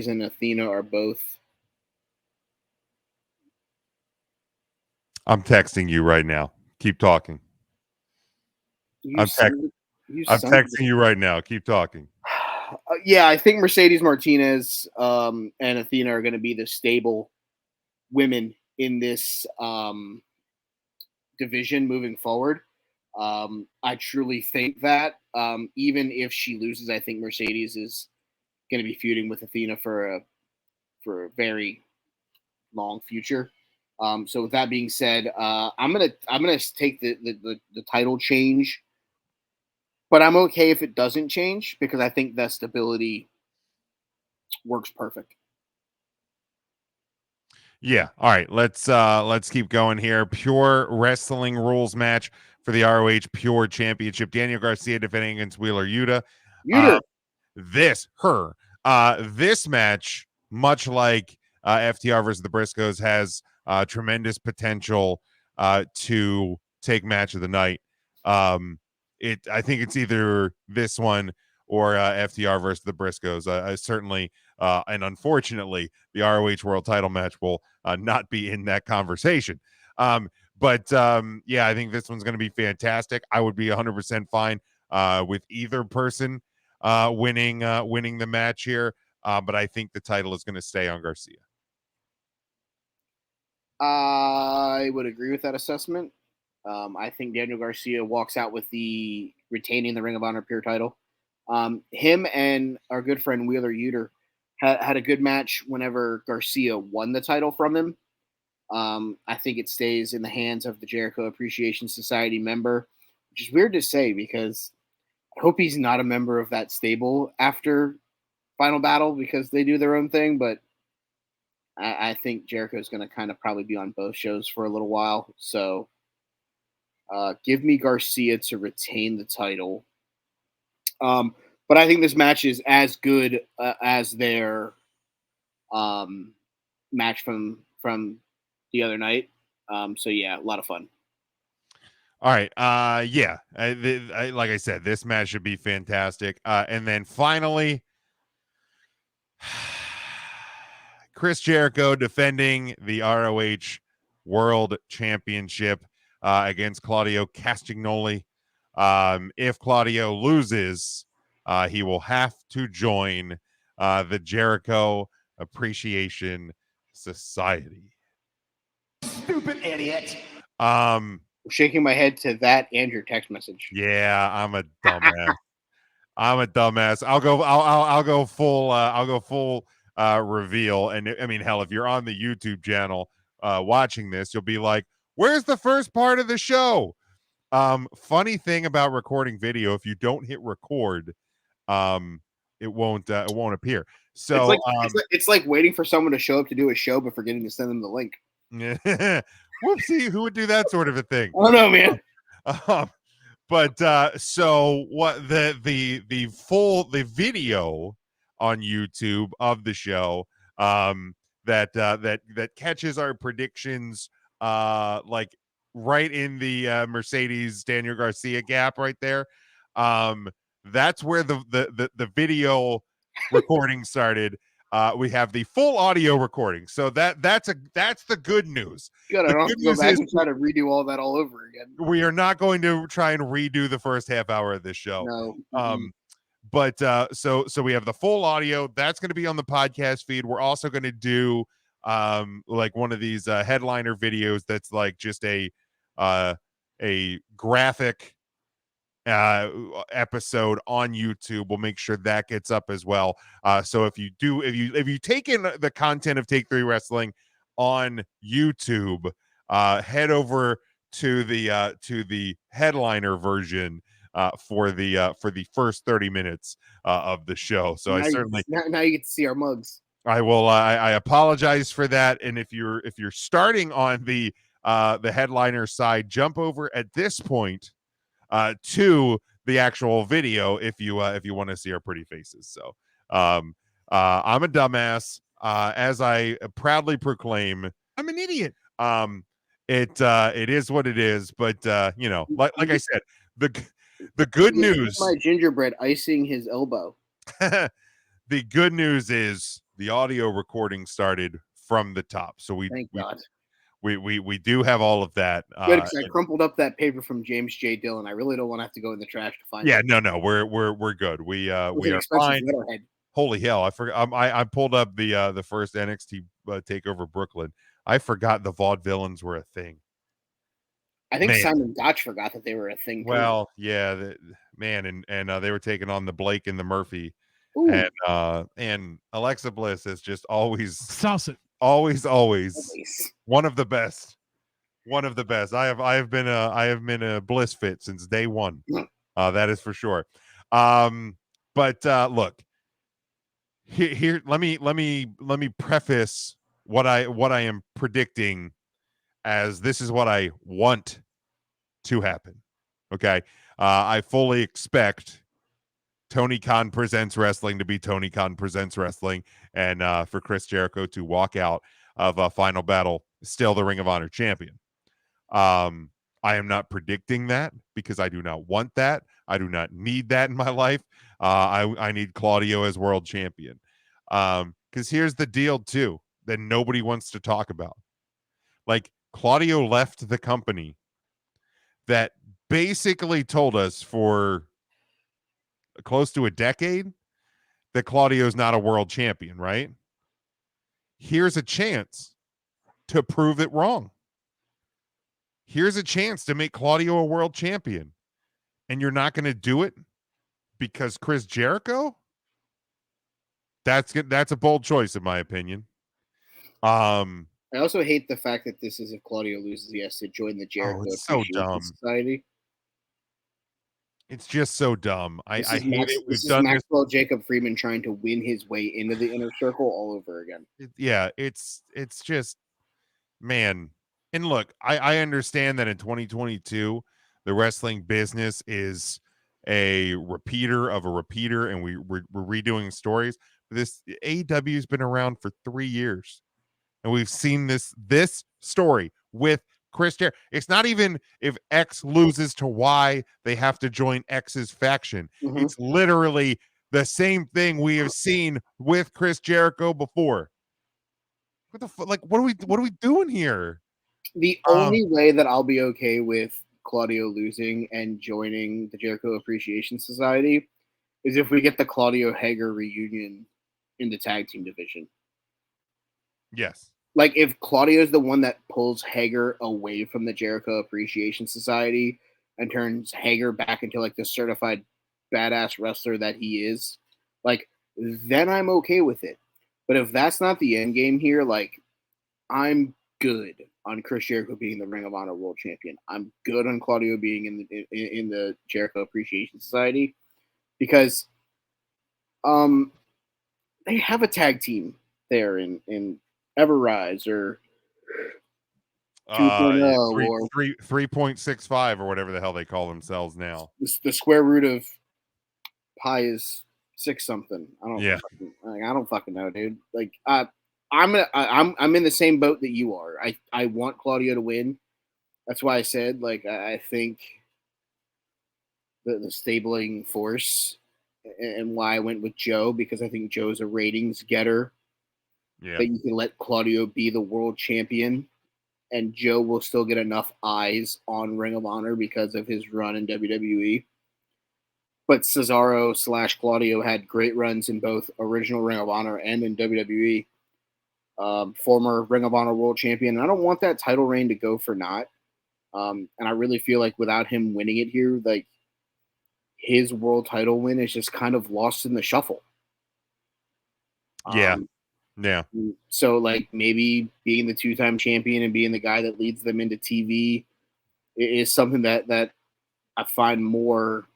and Athena are both. I'm texting you right now. Keep talking. I'm texting you right now. Keep talking. Yeah, I think Mercedes Martinez and Athena are going to be the stable women in this division moving forward. I truly think that even if she loses, I think Mercedes is going to be feuding with Athena for a very long future. So with that being said, I'm gonna take the title change, but I'm okay if it doesn't change because I think that stability works perfect. Yeah. All right. Let's keep going here. Pure Wrestling Rules match for the ROH Pure Championship. Daniel Garcia defending against Wheeler Yuta. This match, much like FTR versus the Briscoes, has tremendous potential to take match of the night. I think it's either this one or FTR versus the Briscoes. Certainly, and unfortunately, the ROH World Title match will not be in that conversation. But I think this one's going to be fantastic. I would be 100% fine with either person winning the match here. But I think the title is going to stay on Garcia. I would agree with that assessment. I think Daniel Garcia walks out with the retaining the Ring of Honor Pure title. Him and our good friend Wheeler Yuta had a good match whenever Garcia won the title from him. I think it stays in the hands of the Jericho Appreciation Society member, which is weird to say because I hope he's not a member of that stable after Final Battle because they do their own thing. But I think Jericho is going to kind of probably be on both shows for a little while. So give me Garcia to retain the title. But I think this match is as good as their match from the other night. So yeah, a lot of fun. All right. Like I said, this match should be fantastic. And then finally, Chris Jericho defending the ROH World Championship against Claudio Castagnoli. If Claudio loses, he will have to join the Jericho Appreciation Society. Stupid idiot. Shaking my head to that and your text message. Yeah, I'm a dumbass. I'll go full reveal. And I mean, hell, if you're on the YouTube channel watching this, you'll be like, where's the first part of the show? Funny thing about recording video, if you don't hit record, it won't appear. So it's like waiting for someone to show up to do a show but forgetting to send them the link. Whoopsie, who would do that sort of a thing? I don't know, man. But so what the video on YouTube of the show that catches our predictions like right in the Mercedes Daniel Garcia gap right there. That's where the video recording started. We have the full audio recording, so that's the good news. Good, I don't have to go back and try to redo all that all over again. We are not going to try and redo the first half hour of this show. No. But so we have the full audio that's going to be on the podcast feed. We're also going to do like one of these headliner videos that's like just a graphic episode on YouTube. We'll make sure that gets up as well. So if you take in the content of Take 3 Wrestling on YouTube, head over to the headliner version for the first 30 minutes of the show. So now now you get to see our mugs. I will. I apologize for that. And if you're starting on the headliner side, jump over at this point to the actual video if you want to see our pretty faces. So I'm a dumbass, as I proudly proclaim. I'm an idiot. It is what it is, but like I said, the good news. My gingerbread icing his elbow. The good news is the audio recording started from the top. So Thank God. we do have all of that. Good, because I crumpled up that paper from James J. Dillon. I really don't want to have to go in the trash to find yeah, it. no, we're good. We are fine. Letterhead. Holy hell! I forgot. I pulled up the first NXT Takeover Brooklyn. I forgot the vaudevillains were a thing. I think Man. Simon Gotch forgot that they were a thing. Well, yeah, man, and they were taking on the Blake and the Murphy, Ooh. and Alexa Bliss is just always Sauce it. always Nice. one of the best. One of the best. I have been a Bliss fit since day one. That is for sure. But look, here let me preface what I am predicting as this is what I want to happen. Okay. I fully expect Tony Khan Presents Wrestling to be Tony Khan Presents Wrestling, and for Chris Jericho to walk out of a Final Battle still the Ring of Honor champion. I am not predicting that because I do not want that. I do not need that in my life. I need Claudio as world champion. Because here's the deal too that nobody wants to talk about. Like, Claudio left the company that basically told us for close to a decade that Claudio's not a world champion, right? Here's a chance to prove it wrong. Here's a chance to make Claudio a world champion. And you're not going to do it because Chris Jericho? That's a bold choice in my opinion. I also hate the fact that this is if Claudio loses, he has to join the Jericho it's so dumb. Society. It's just so dumb. I hate it. This is Maxwell Jacob Freeman trying to win his way into the inner circle all over again. It's just, man. And look, I understand that in 2022, the wrestling business is a repeater of a repeater, and we're redoing stories. This AEW has been around for 3 years, and we've seen this story with Chris Jericho. It's not even if X loses to Y, they have to join X's faction. Mm-hmm. It's literally the same thing we have seen with Chris Jericho before. What the fuck? Like, what are we doing here? The only way that I'll be okay with Claudio losing and joining the Jericho Appreciation Society is if we get the Claudio Hager reunion in the tag team division. Yes. Like, if Claudio is the one that pulls Hager away from the Jericho Appreciation Society and turns Hager back into like the certified badass wrestler that he is, like, then I'm okay with it. But if that's not the end game here, like, I'm good on Chris Jericho being the Ring of Honor World Champion. I'm good on Claudio being in the Jericho Appreciation Society because they have a tag team there in Everrise or 2.0 or 3.65 or whatever the hell they call themselves now. the square root of pi is 6 something. I don't fucking know, dude. Like, I'm in the same boat that you are. I want Claudio to win. That's why I said, like, I think the stabling force and why I went with Joe, because I think Joe's a ratings getter. Yeah. That you can let Claudio be the world champion, and Joe will still get enough eyes on Ring of Honor because of his run in WWE. But Cesaro / Claudio had great runs in both original Ring of Honor and in WWE. Former Ring of Honor world champion. And I don't want that title reign to go for naught. And I really feel like without him winning it here, like, his world title win is just kind of lost in the shuffle. Yeah. So, like, maybe being the 2-time champion and being the guy that leads them into TV is something that I find more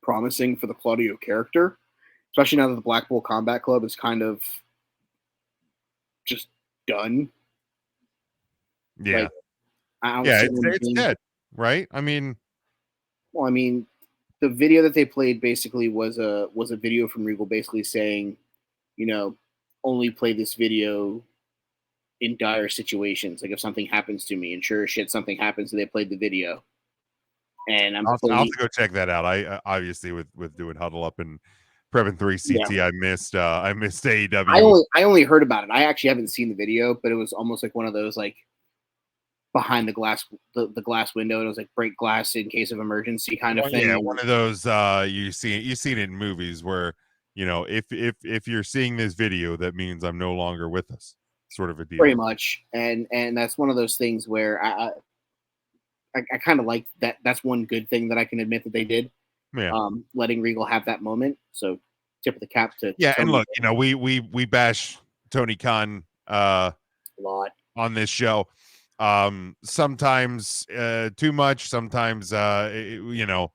promising for the Claudio character, especially now that the Blackpool Combat Club is kind of just done. Yeah. Like, I don't it's dead, right? I mean, the video that they played basically was a video from Regal basically saying, you know, only play this video in dire situations. Like, if something happens to me, and sure as shit something happens, and they played the video. And I'll have to go check that out. I obviously with doing Huddle Up and Previn 3 Yeah. CT. I missed AEW. I only heard about it. I actually haven't seen the video, but it was almost like one of those like behind the glass glass window, and it was like break glass in case of emergency kind of thing. Yeah, one of those you see it in movies where, if you're seeing this video, that means I'm no longer with us, sort of a deal. Pretty much. And that's one of those things where I kind of like that. That's one good thing that I can admit that they did. Yeah. Letting Regal have that moment. So tip of the cap to Yeah, Tony and look, we bash Tony Khan a lot on this show. Sometimes too much, sometimes it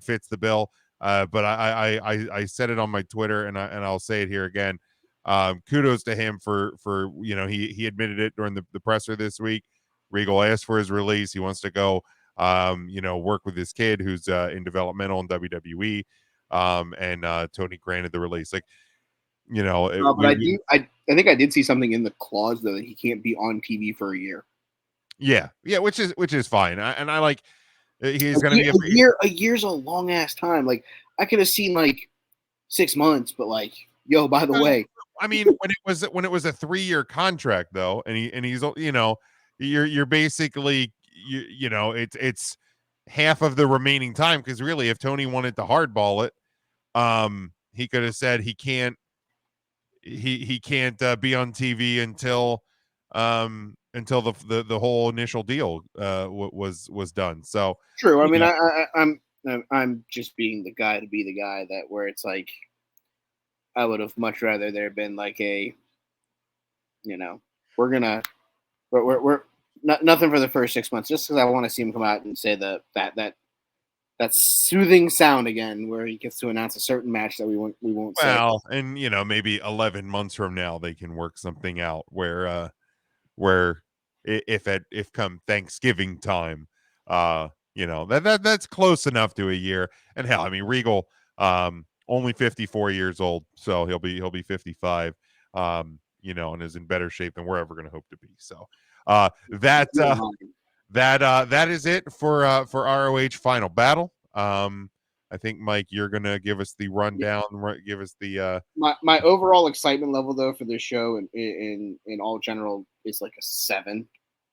fits the bill. But I said it on my Twitter, and I'll say it here again. Kudos to him for he admitted it during the presser this week. Regal asked for his release. He wants to go work with his kid who's in developmental in WWE. And Tony granted the release. Like, but I think I did see something in the clause though that he can't be on TV for a year. Yeah, which is fine. I like he's going to be a year. A year's a long ass time. Like I could have seen like 6 months, but like, yo, by the way, I mean, when it was a 3-year contract though, and he's you're basically it's half of the remaining time, because really, if Tony wanted to hardball it, he could have said he can't be on TV until the whole initial deal was done. So true. I mean, I'm just being the guy to be the guy that where it's like I would have much rather there been like a, we're nothing for the first 6 months, just because I want to see him come out and say that soothing sound again, where he gets to announce a certain match that we won't say. Well, and maybe 11 months from now they can work something out where if come Thanksgiving time, that's close enough to a year. And hell, I mean, Regal only 54 years old, so he'll be 55, and is in better shape than we're ever going to hope to be. So that is it for ROH Final Battle. I think, Mike, you're gonna give us the rundown. Give us the my overall excitement level though for this show in all general is like a 7.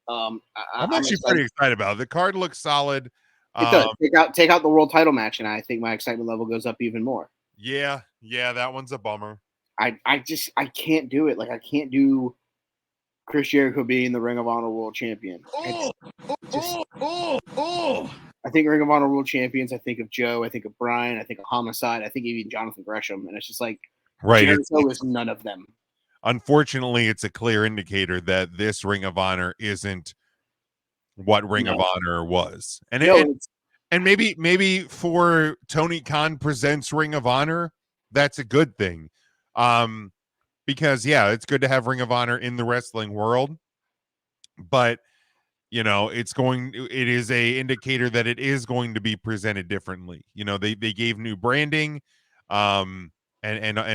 I'm actually pretty excited about it. The card looks solid. It does. Take out the world title match, and I think my excitement level goes up even more. Yeah, that one's a bummer. I can't do it. Like I can't do Chris Jericho being the Ring of Honor World Champion. I think Ring of Honor World Champions. I think of Joe. I think of Brian. I think of Homicide. I think even Jonathan Gresham. And it's just like, right, Jericho is none of them. Unfortunately, it's a clear indicator that this Ring of Honor isn't what Ring of Honor was. And maybe for Tony Khan presents Ring of Honor, that's a good thing. Because it's good to have Ring of Honor in the wrestling world, but it is a indicator that it is going to be presented differently. They gave new branding, and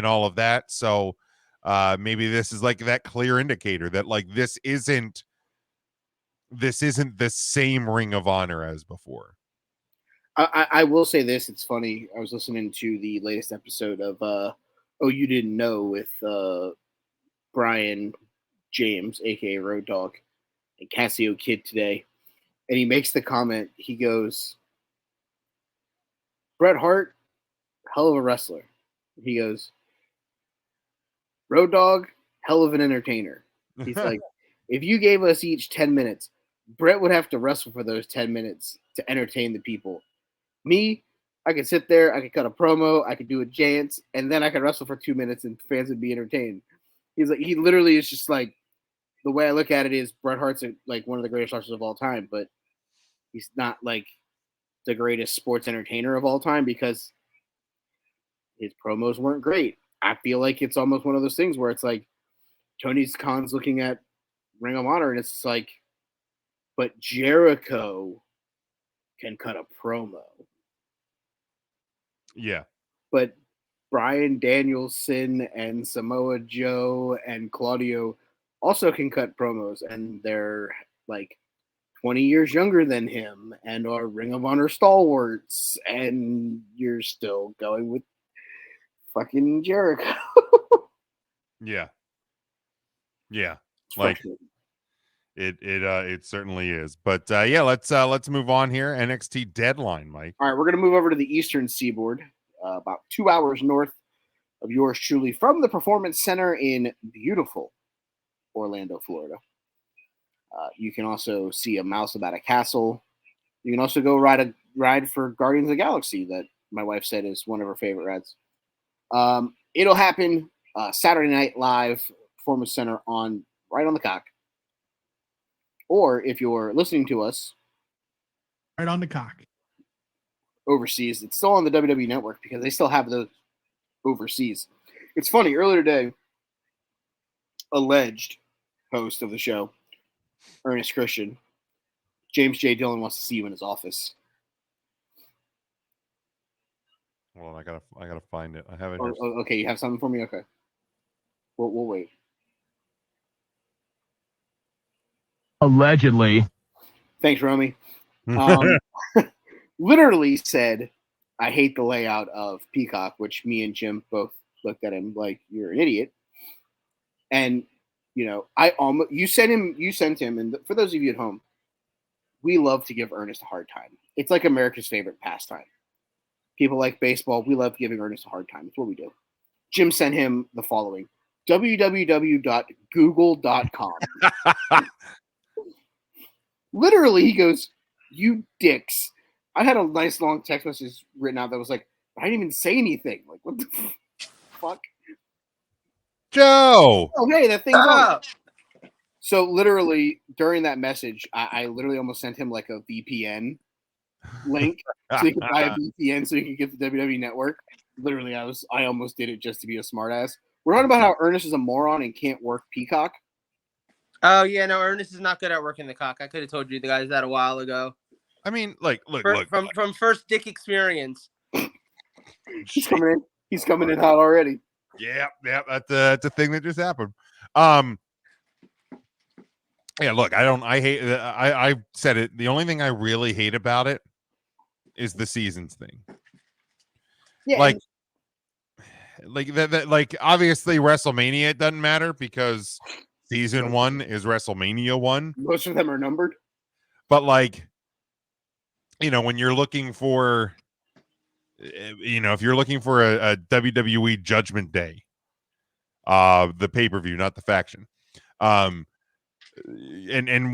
all of that. So maybe this is like that clear indicator that like this isn't the same Ring of Honor as before. I will say this. It's funny. I was listening to the latest episode of Oh You Didn't Know with Brian James, aka Road Dogg, and Cassio Kid today. And he makes the comment, he goes, Bret Hart, hell of a wrestler. He goes, Road Dogg, hell of an entertainer. He's like, if you gave us each 10 minutes, Bret would have to wrestle for those 10 minutes to entertain the people. Me, I could sit there, I could cut a promo, I could do a dance, and then I could wrestle for 2 minutes and fans would be entertained. He's like, he literally is just like, the way I look at it is Bret Hart's like one of the greatest wrestlers of all time, but he's not like the greatest sports entertainer of all time because his promos weren't great. I feel like it's almost one of those things where it's like Tony Khan's looking at Ring of Honor and it's like, but Jericho can cut a promo. Yeah. But Bryan Danielson and Samoa Joe and Claudio also can cut promos, and they're like 20 years younger than him and are Ring of Honor stalwarts, and you're still going with fucking Jericho. Yeah. It's Like frustrating. it certainly is. But yeah, let's move on here. NXT Deadline, Mike. All right, we're gonna move over to the Eastern Seaboard, about 2 hours north of yours truly, from the Performance Center in beautiful Orlando, Florida. You can also see a mouse about a castle. You can also go ride for Guardians of the Galaxy that my wife said is one of her favorite rides. It'll happen Saturday night live, Performance Center right on the cock. Or if you're listening to us Right on the cock. overseas, it's still on the WWE Network because they still have those overseas. It's funny, earlier today, alleged host of the show, Ernest Christian, James J. Dillon wants to see you in his office. Well, I gotta find it. I have it Oh, here. okay, you have something for me? Okay. We'll wait. Allegedly. Thanks, Romy. Literally said, I hate the layout of Peacock, which me and Jim both looked at him like, you're an idiot. And, you sent him, and for those of you at home, we love to give Ernest a hard time. It's like America's favorite pastime. People like baseball. We love giving Ernest a hard time. It's what we do. Jim sent him the following: www.google.com. Literally, he goes, "You dicks." I had a nice long text message written out that was like, I didn't even say anything. Like, what the fuck? Joe. Oh, hey, that thing's on. So literally, during that message, I literally almost sent him like a VPN link so he could buy a VPN so he could get the WWE Network. Literally, I almost did it just to be a smartass. We're talking about how Ernest is a moron and can't work Peacock. Oh yeah, no, Ernest is not good at working the cock. I could have told you the guys that a while ago. I mean, look. From first dick experience. He's coming in hot already. Yeah, that's a thing that just happened. Yeah, look, I said it. The only thing I really hate about it is the seasons thing. Yeah, like that, obviously WrestleMania, it doesn't matter because season 1 is WrestleMania 1. Most of them are numbered. But when you're looking for, if you're looking for a WWE Judgment Day, the pay-per-view, not the faction, and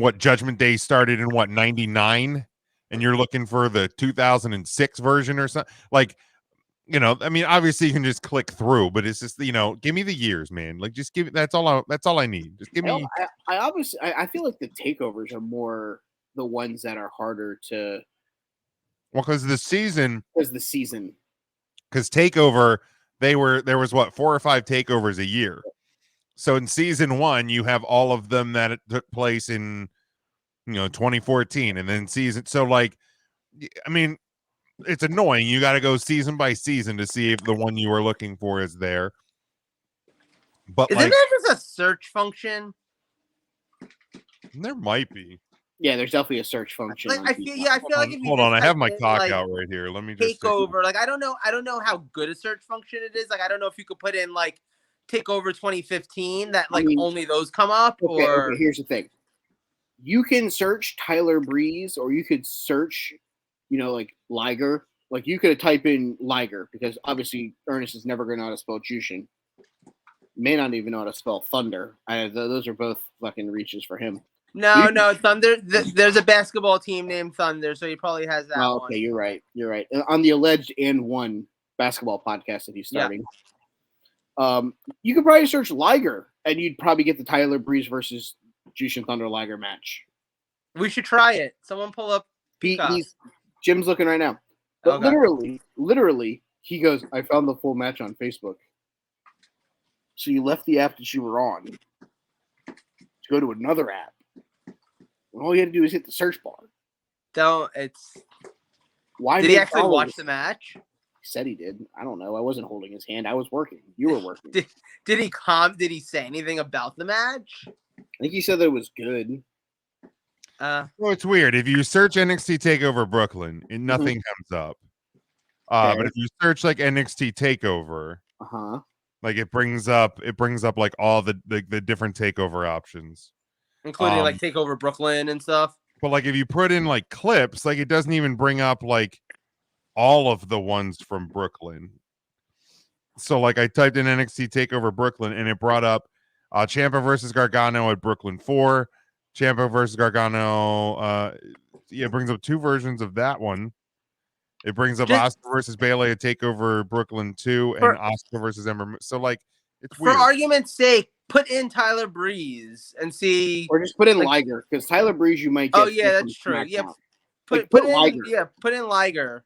what Judgment Day started in 99, and you're looking for the 2006 version or something, I mean, obviously you can just click through, but it's just, give me the years, man. Just give it. That's all I need. Just give me. I feel like the takeovers are more the ones that are harder to. Well, because the season. Because Takeover, there was 4 or 5 takeovers a year. So in season 1, you have all of them that took place in, 2014, and then I mean, it's annoying. You got to go season by season to see if the one you were looking for is there. But isn't there just a search function? There might be. Yeah, there's definitely a search function. I feel like if you hold on, I have my cock like, out right here. Let me just Takeover. I don't know how good a search function it is. I don't know if you could put in Takeover 2015 that only those come up. Okay, here's the thing. You can search Tyler Breeze, or you could search, Liger. You could type in Liger, because obviously Ernest is never going to know how to spell Jushin. May not even know how to spell Thunder. Those are both fucking reaches for him. No, Thunder. There's a basketball team named Thunder, so he probably has that one. Okay, you're right. On the alleged and one basketball podcast that he's starting. Yeah. You could probably search Liger, and you'd probably get the Tyler Breeze versus Jushin Thunder Liger match. We should try it. Someone pull up Peacock. Jim's looking right now. But literally, he goes, I found the full match on Facebook. So you left the app that you were on to go to another app. And all you had to do is hit the search bar. Why did he actually watch the match? He said he did. I don't know. I wasn't holding his hand. I was working. You were working. Did he Did he say anything about the match? I think he said that it was good. Well, it's weird. If you search NXT Takeover Brooklyn, nothing comes up. But if you search NXT Takeover, Uh-huh. Like it brings up like all the different takeover options, including like Takeover Brooklyn and stuff. But like if you put in like clips, like it doesn't even bring up like all of the ones from Brooklyn. So like I typed in NXT Takeover Brooklyn and it brought up Ciampa versus Gargano at Brooklyn 4, Ciampa versus Gargano. It brings up 2 versions of that one. It brings up Oscar versus Bayley at Takeover Brooklyn 2 and Oscar versus Ember. So like it's weird. For argument's sake, put in Tyler Breeze and see, or just put in Liger, because Tyler Breeze you might get. Oh yeah, that's true. SmackDown. Yeah, put in Liger. Yeah, put in Liger.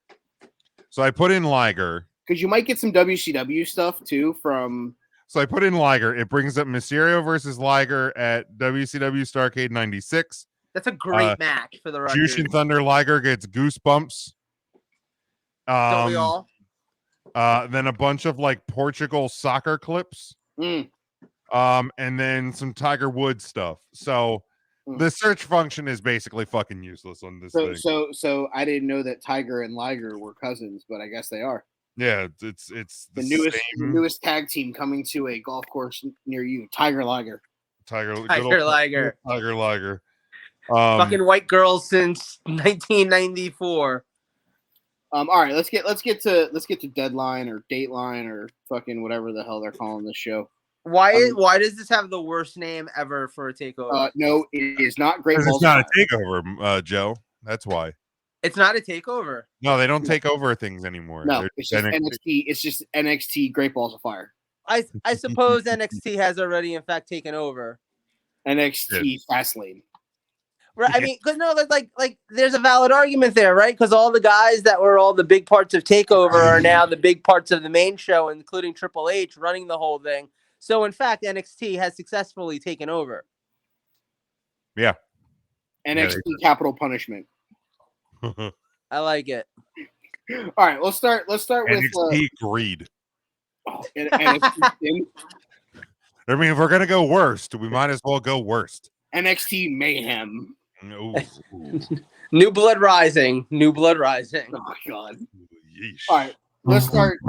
So I put in Liger because you might get some WCW stuff too from. So I put in Liger. It brings up Mysterio versus Liger at WCW Starrcade 96. That's a great match for the record. Jushin Thunder Liger gets goosebumps. Don't we all? Then a bunch of like Portugal soccer clips. And then some Tiger Woods stuff. So the search function is basically fucking useless on this thing. So I didn't know that Tiger and Liger were cousins, but I guess they are. Yeah, it's the newest tag team coming to a golf course near you. Tiger Liger. Tiger Liger. Tiger Liger. Fucking white girls since 1994. All right, let's get to Deadline or Dateline or fucking whatever the hell they're calling this show. Why does this have the worst name ever for a takeover? No, it is not Great Balls. It's not a takeover, Joe. That's why. It's not a takeover. No, they don't take over things anymore. No, it's just NXT. It's just NXT Great Balls of Fire. I suppose NXT has already, in fact, taken over. NXT Fastlane. Right. I mean, because like, there's a valid argument there, right? Because all the guys that were all the big parts of Takeover are now the big parts of the main show, including Triple H running the whole thing. So, in fact, NXT has successfully taken over. Yeah. NXT Capital Punishment. I like it. All right, let's start with NXT Greed. NXT. I mean, if we're gonna go worst, we might as well go worst. NXT Mayhem. New Blood Rising. Oh my god. Yeesh. All right, let's start.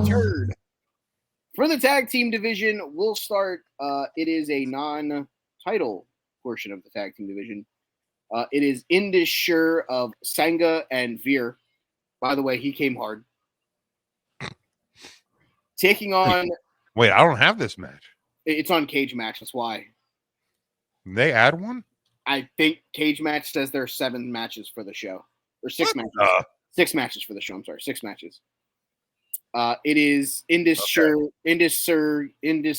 Turd. For the tag team division, we'll start. It is a non-title portion of the tag team division. It is Indus Sher of Sangha and Veer. By the way, he came hard. Taking on. Wait, I don't have this match. It's on Cage Match. That's why. They add one? I think Cage Match says there are 7 matches for the show. Or 6 matches. 6 matches for the show. I'm sorry. 6 matches. It is Indus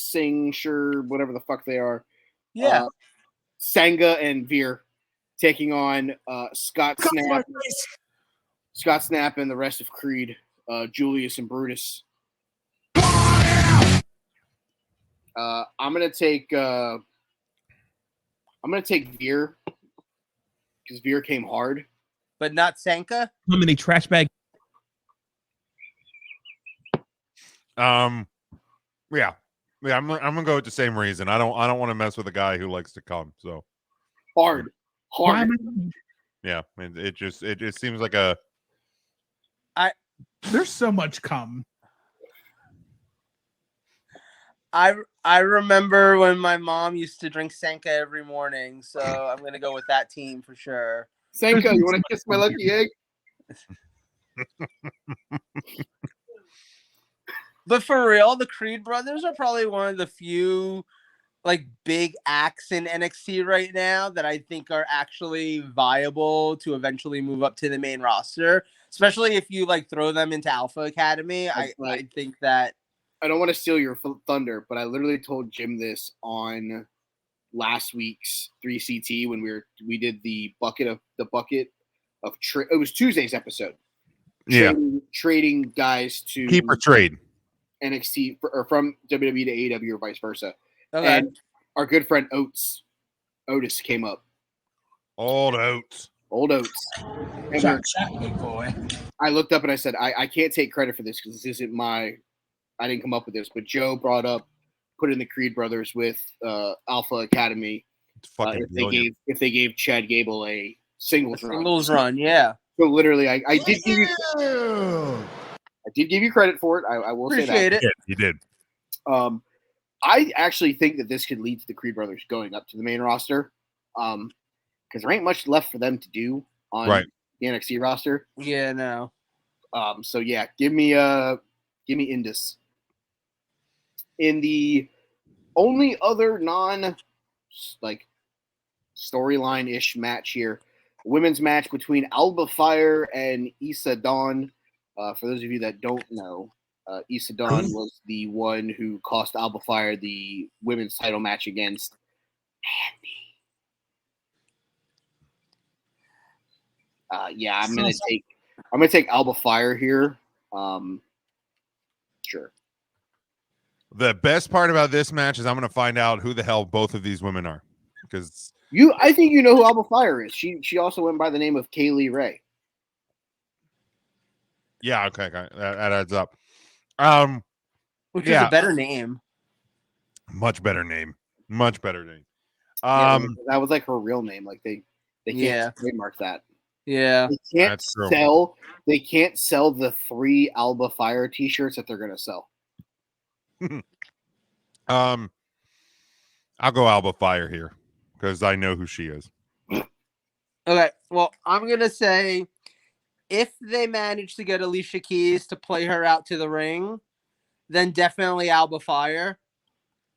Singh, Sher, whatever the fuck they are. Yeah. Sangha and Veer taking on Scott Snap and the rest of Creed, Julius and Brutus. I'm gonna take Veer because Veer came hard, but not Sanka. How many trash bag? Yeah. I'm gonna go with the same reason. I don't want to mess with a guy who likes to come. So hard. Yeah, it just seems like a. There's so much cum. I remember when my mom used to drink Sanka every morning, so I'm gonna go with that team for sure. Sanka, you want to kiss my lucky egg? But for real, the Creed brothers are probably one of the few like big acts in NXT right now that I think are actually viable to eventually move up to the main roster, especially if you like throw them into Alpha Academy. I think that. I don't want to steal your thunder, but I literally told Jim this on last week's 3CT when we did the bucket of it was Tuesday's episode. Trading guys to keep or trade NXT or from WWE to AEW or vice versa. Okay. And our good friend Otis came up. Old Oats. And boy. I looked up and I said, I can't take credit for this because this isn't I didn't come up with this, but Joe brought up putting the Creed brothers with Alpha Academy if they gave Chad Gable a singles run. Yeah. So literally, I did give you. I did give you credit for it. I will say that. Appreciate it. You did. I actually think that this could lead to the Creed brothers going up to the main roster, because there ain't much left for them to do on the NXT roster. Yeah, no. So yeah, give me Indus. In the only other storyline-ish match here, a women's match between Alba Fire and Issa Dawn. For those of you that don't know, Issa Dawn was the one who cost Alba Fire the women's title match against Mandy. I'm gonna take Alba Fire here. Sure. The best part about this match is I'm going to find out who the hell both of these women are, because I think you know who Alba Fire is. She also went by the name of Kaylee Ray. Yeah, okay, that adds up. Which is a better name. Much better name. That was like her real name. Like they can't trademark that. Yeah, They can't sell the 3 Alba Fire T-shirts that they're gonna sell. I'll go Alba Fire here because I know who she is. Okay, well, I'm gonna say if they manage to get Alicia Keys to play her out to the ring, then definitely Alba Fire.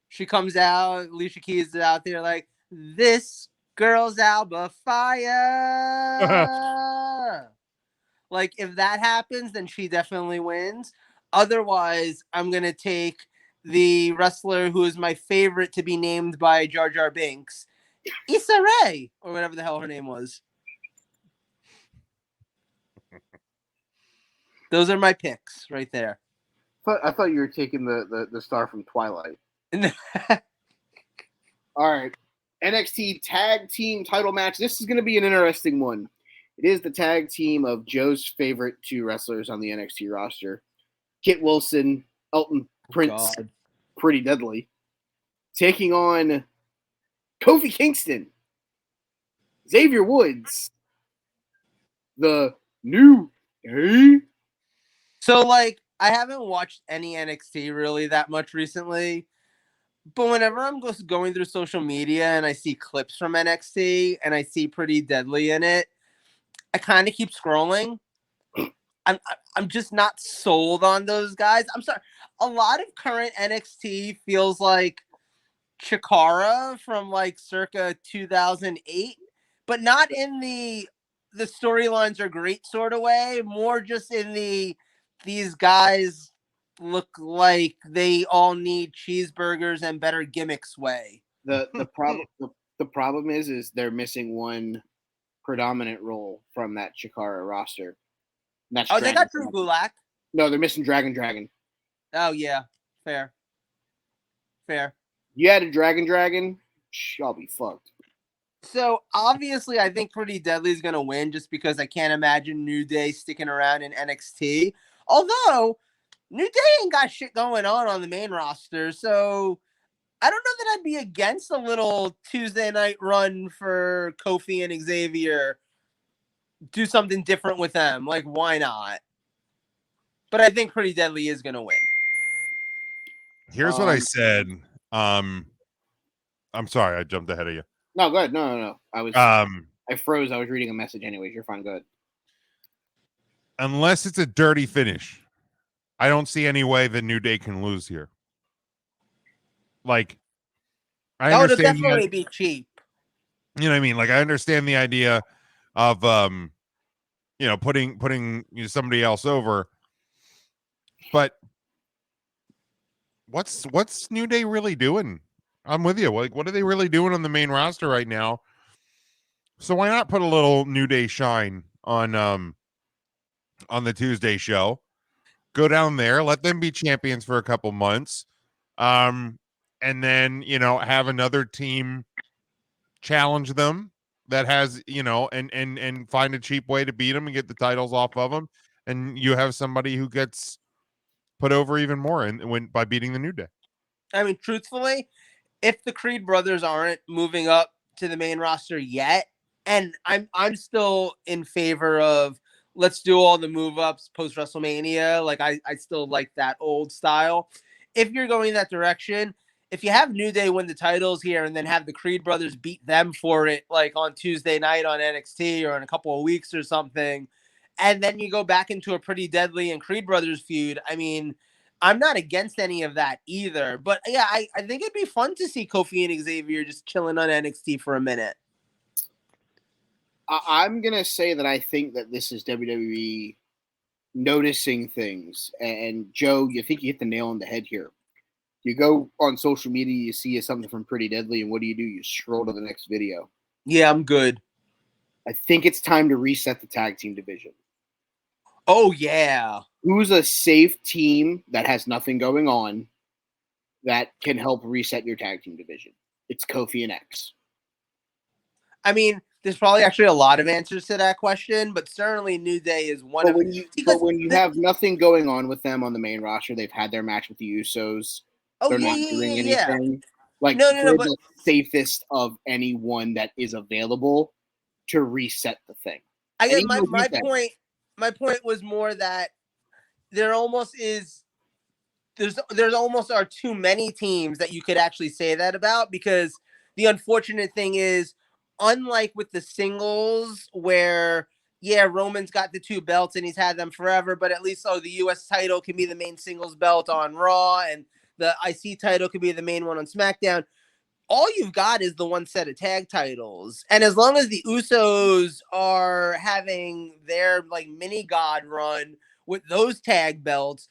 She comes out, Alicia Keys is out there like, this girl's Alba Fire. Like, if that happens, then she definitely wins. Otherwise, I'm going to take the wrestler who is my favorite to be named by Jar Jar Binks, Issa Rae, or whatever the hell her name was. Those are my picks right there. I thought you were taking the star from Twilight. All right. NXT Tag Team title match. This is going to be an interesting one. It is the tag team of Joe's favorite 2 wrestlers on the NXT roster, Kit Wilson, Elton Prince, Pretty Deadly, taking on Kofi Kingston, Xavier Woods, the New Day. So, like, I haven't watched any NXT really that much recently, but whenever I'm just going through social media and I see clips from NXT and I see Pretty Deadly in it, I kind of keep scrolling. I'm just not sold on those guys. I'm sorry. A lot of current NXT feels like Chikara from like circa 2008, but not in the storylines are great sort of way. More just in these guys look like they all need cheeseburgers and better gimmicks way. The problem is they're missing one predominant role from that Chikara roster. They got Drew Gulak. No, they're missing Dragon. Oh yeah, fair. You had a Dragon, y'all be fucked. So obviously, I think Pretty Deadly is gonna win just because I can't imagine New Day sticking around in NXT. Although New Day ain't got shit going on the main roster, so I don't know that I'd be against a little Tuesday night run for Kofi and Xavier. Do something different with them. Like, why not? But I think Pretty Deadly is going to win. Here's what I said. I'm sorry, I jumped ahead of you. No, go ahead. No. I froze. I was reading a message anyways. You're fine. Go ahead. Unless it's a dirty finish, I don't see any way the New Day can lose here. Like, I understand. It'll definitely be cheap. You know what I mean? Like, I understand the idea of putting somebody else over, but what's New Day really doing? I'm with you. Like, what are they really doing on the main roster right now? So why not put a little New Day shine on the Tuesday show? Go down there, let them be champions for a couple months, and then have another team challenge them that has and find a cheap way to beat them and get the titles off of them, and you have somebody who gets put over even more by beating the New Day. I mean, truthfully, if the Creed brothers aren't moving up to the main roster yet, and I'm still in favor of let's do all the move ups post WrestleMania. Like I still like that old style. If you're going that direction, if you have New Day win the titles here and then have the Creed brothers beat them for it, like on Tuesday night on NXT or in a couple of weeks or something, and then you go back into a Pretty Deadly and Creed brothers feud, I mean, I'm not against any of that either. But yeah, I think it'd be fun to see Kofi and Xavier just chilling on NXT for a minute. I'm going to say that I think that this is WWE noticing things. And Joe, you think you hit the nail on the head here. You go on social media, you see something from Pretty Deadly, and what do? You scroll to the next video. Yeah, I'm good. I think it's time to reset the tag team division. Oh, yeah. Who's a safe team that has nothing going on that can help reset your tag team division? It's Kofi and X. I mean, there's probably actually a lot of answers to that question, but certainly New Day is one of them. But when you have nothing going on with them on the main roster, they've had their match with the Usos. Oh, They're not doing anything. Like, no, but the safest of anyone that is available to reset the thing. I guess my point was more that there almost is there's almost are too many teams that you could actually say that about, because the unfortunate thing is, unlike with the singles where Roman's got the 2 belts and he's had them forever, but at least the US title can be the main singles belt on Raw and the IC title could be the main one on SmackDown. All you've got is the one set of tag titles. And as long as the Usos are having their like mini god run with those tag belts,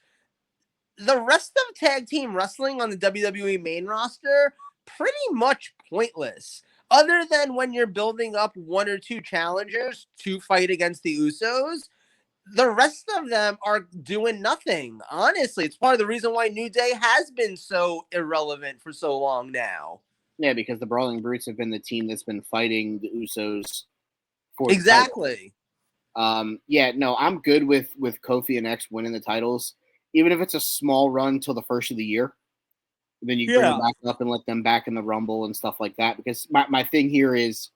the rest of tag team wrestling on the WWE main roster, pretty much pointless. Other than when you're building up 1 or 2 challengers to fight against the Usos, the rest of them are doing nothing. Honestly, it's part of the reason why New Day has been so irrelevant for so long now. Yeah, because the Brawling Brutes have been the team that's been fighting the Usos for exactly. I'm good with Kofi and X winning the titles, even if it's a small run till the first of the year. Then you bring them back up and let them back in the Rumble and stuff like that. Because my thing here is,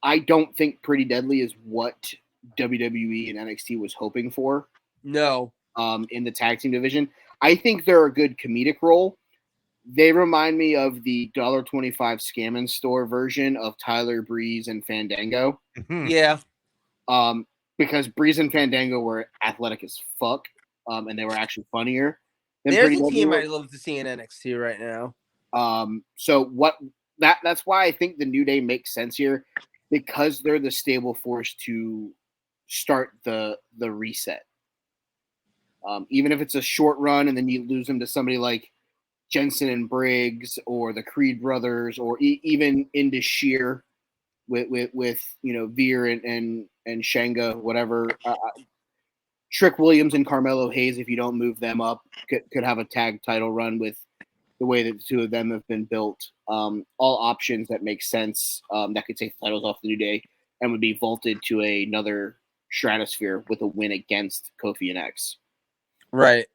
I don't think Pretty Deadly is what WWE and NXT was hoping for. No. In the tag team division, I think they're a good comedic role. They remind me of the $1.25 Scam and Store version of Tyler Breeze and Fandango. Mm-hmm. Yeah. Because Breeze and Fandango were athletic as fuck, and they were actually funnier. There's a team I'd love to see in NXT right now. That's why I think the New Day makes sense here, because they're the stable force to start the reset. Even if it's a short run and then you lose them to somebody like Jensen and Briggs or the Creed brothers, or even into Sheer with Veer and Shenga, whatever. Trick Williams and Carmelo Hayes, if you don't move them up, could have a tag title run with the way that the 2 of them have been built. All options that make sense, that could take the titles off the New Day and would be vaulted to another stratosphere with a win against Kofi and X. Right.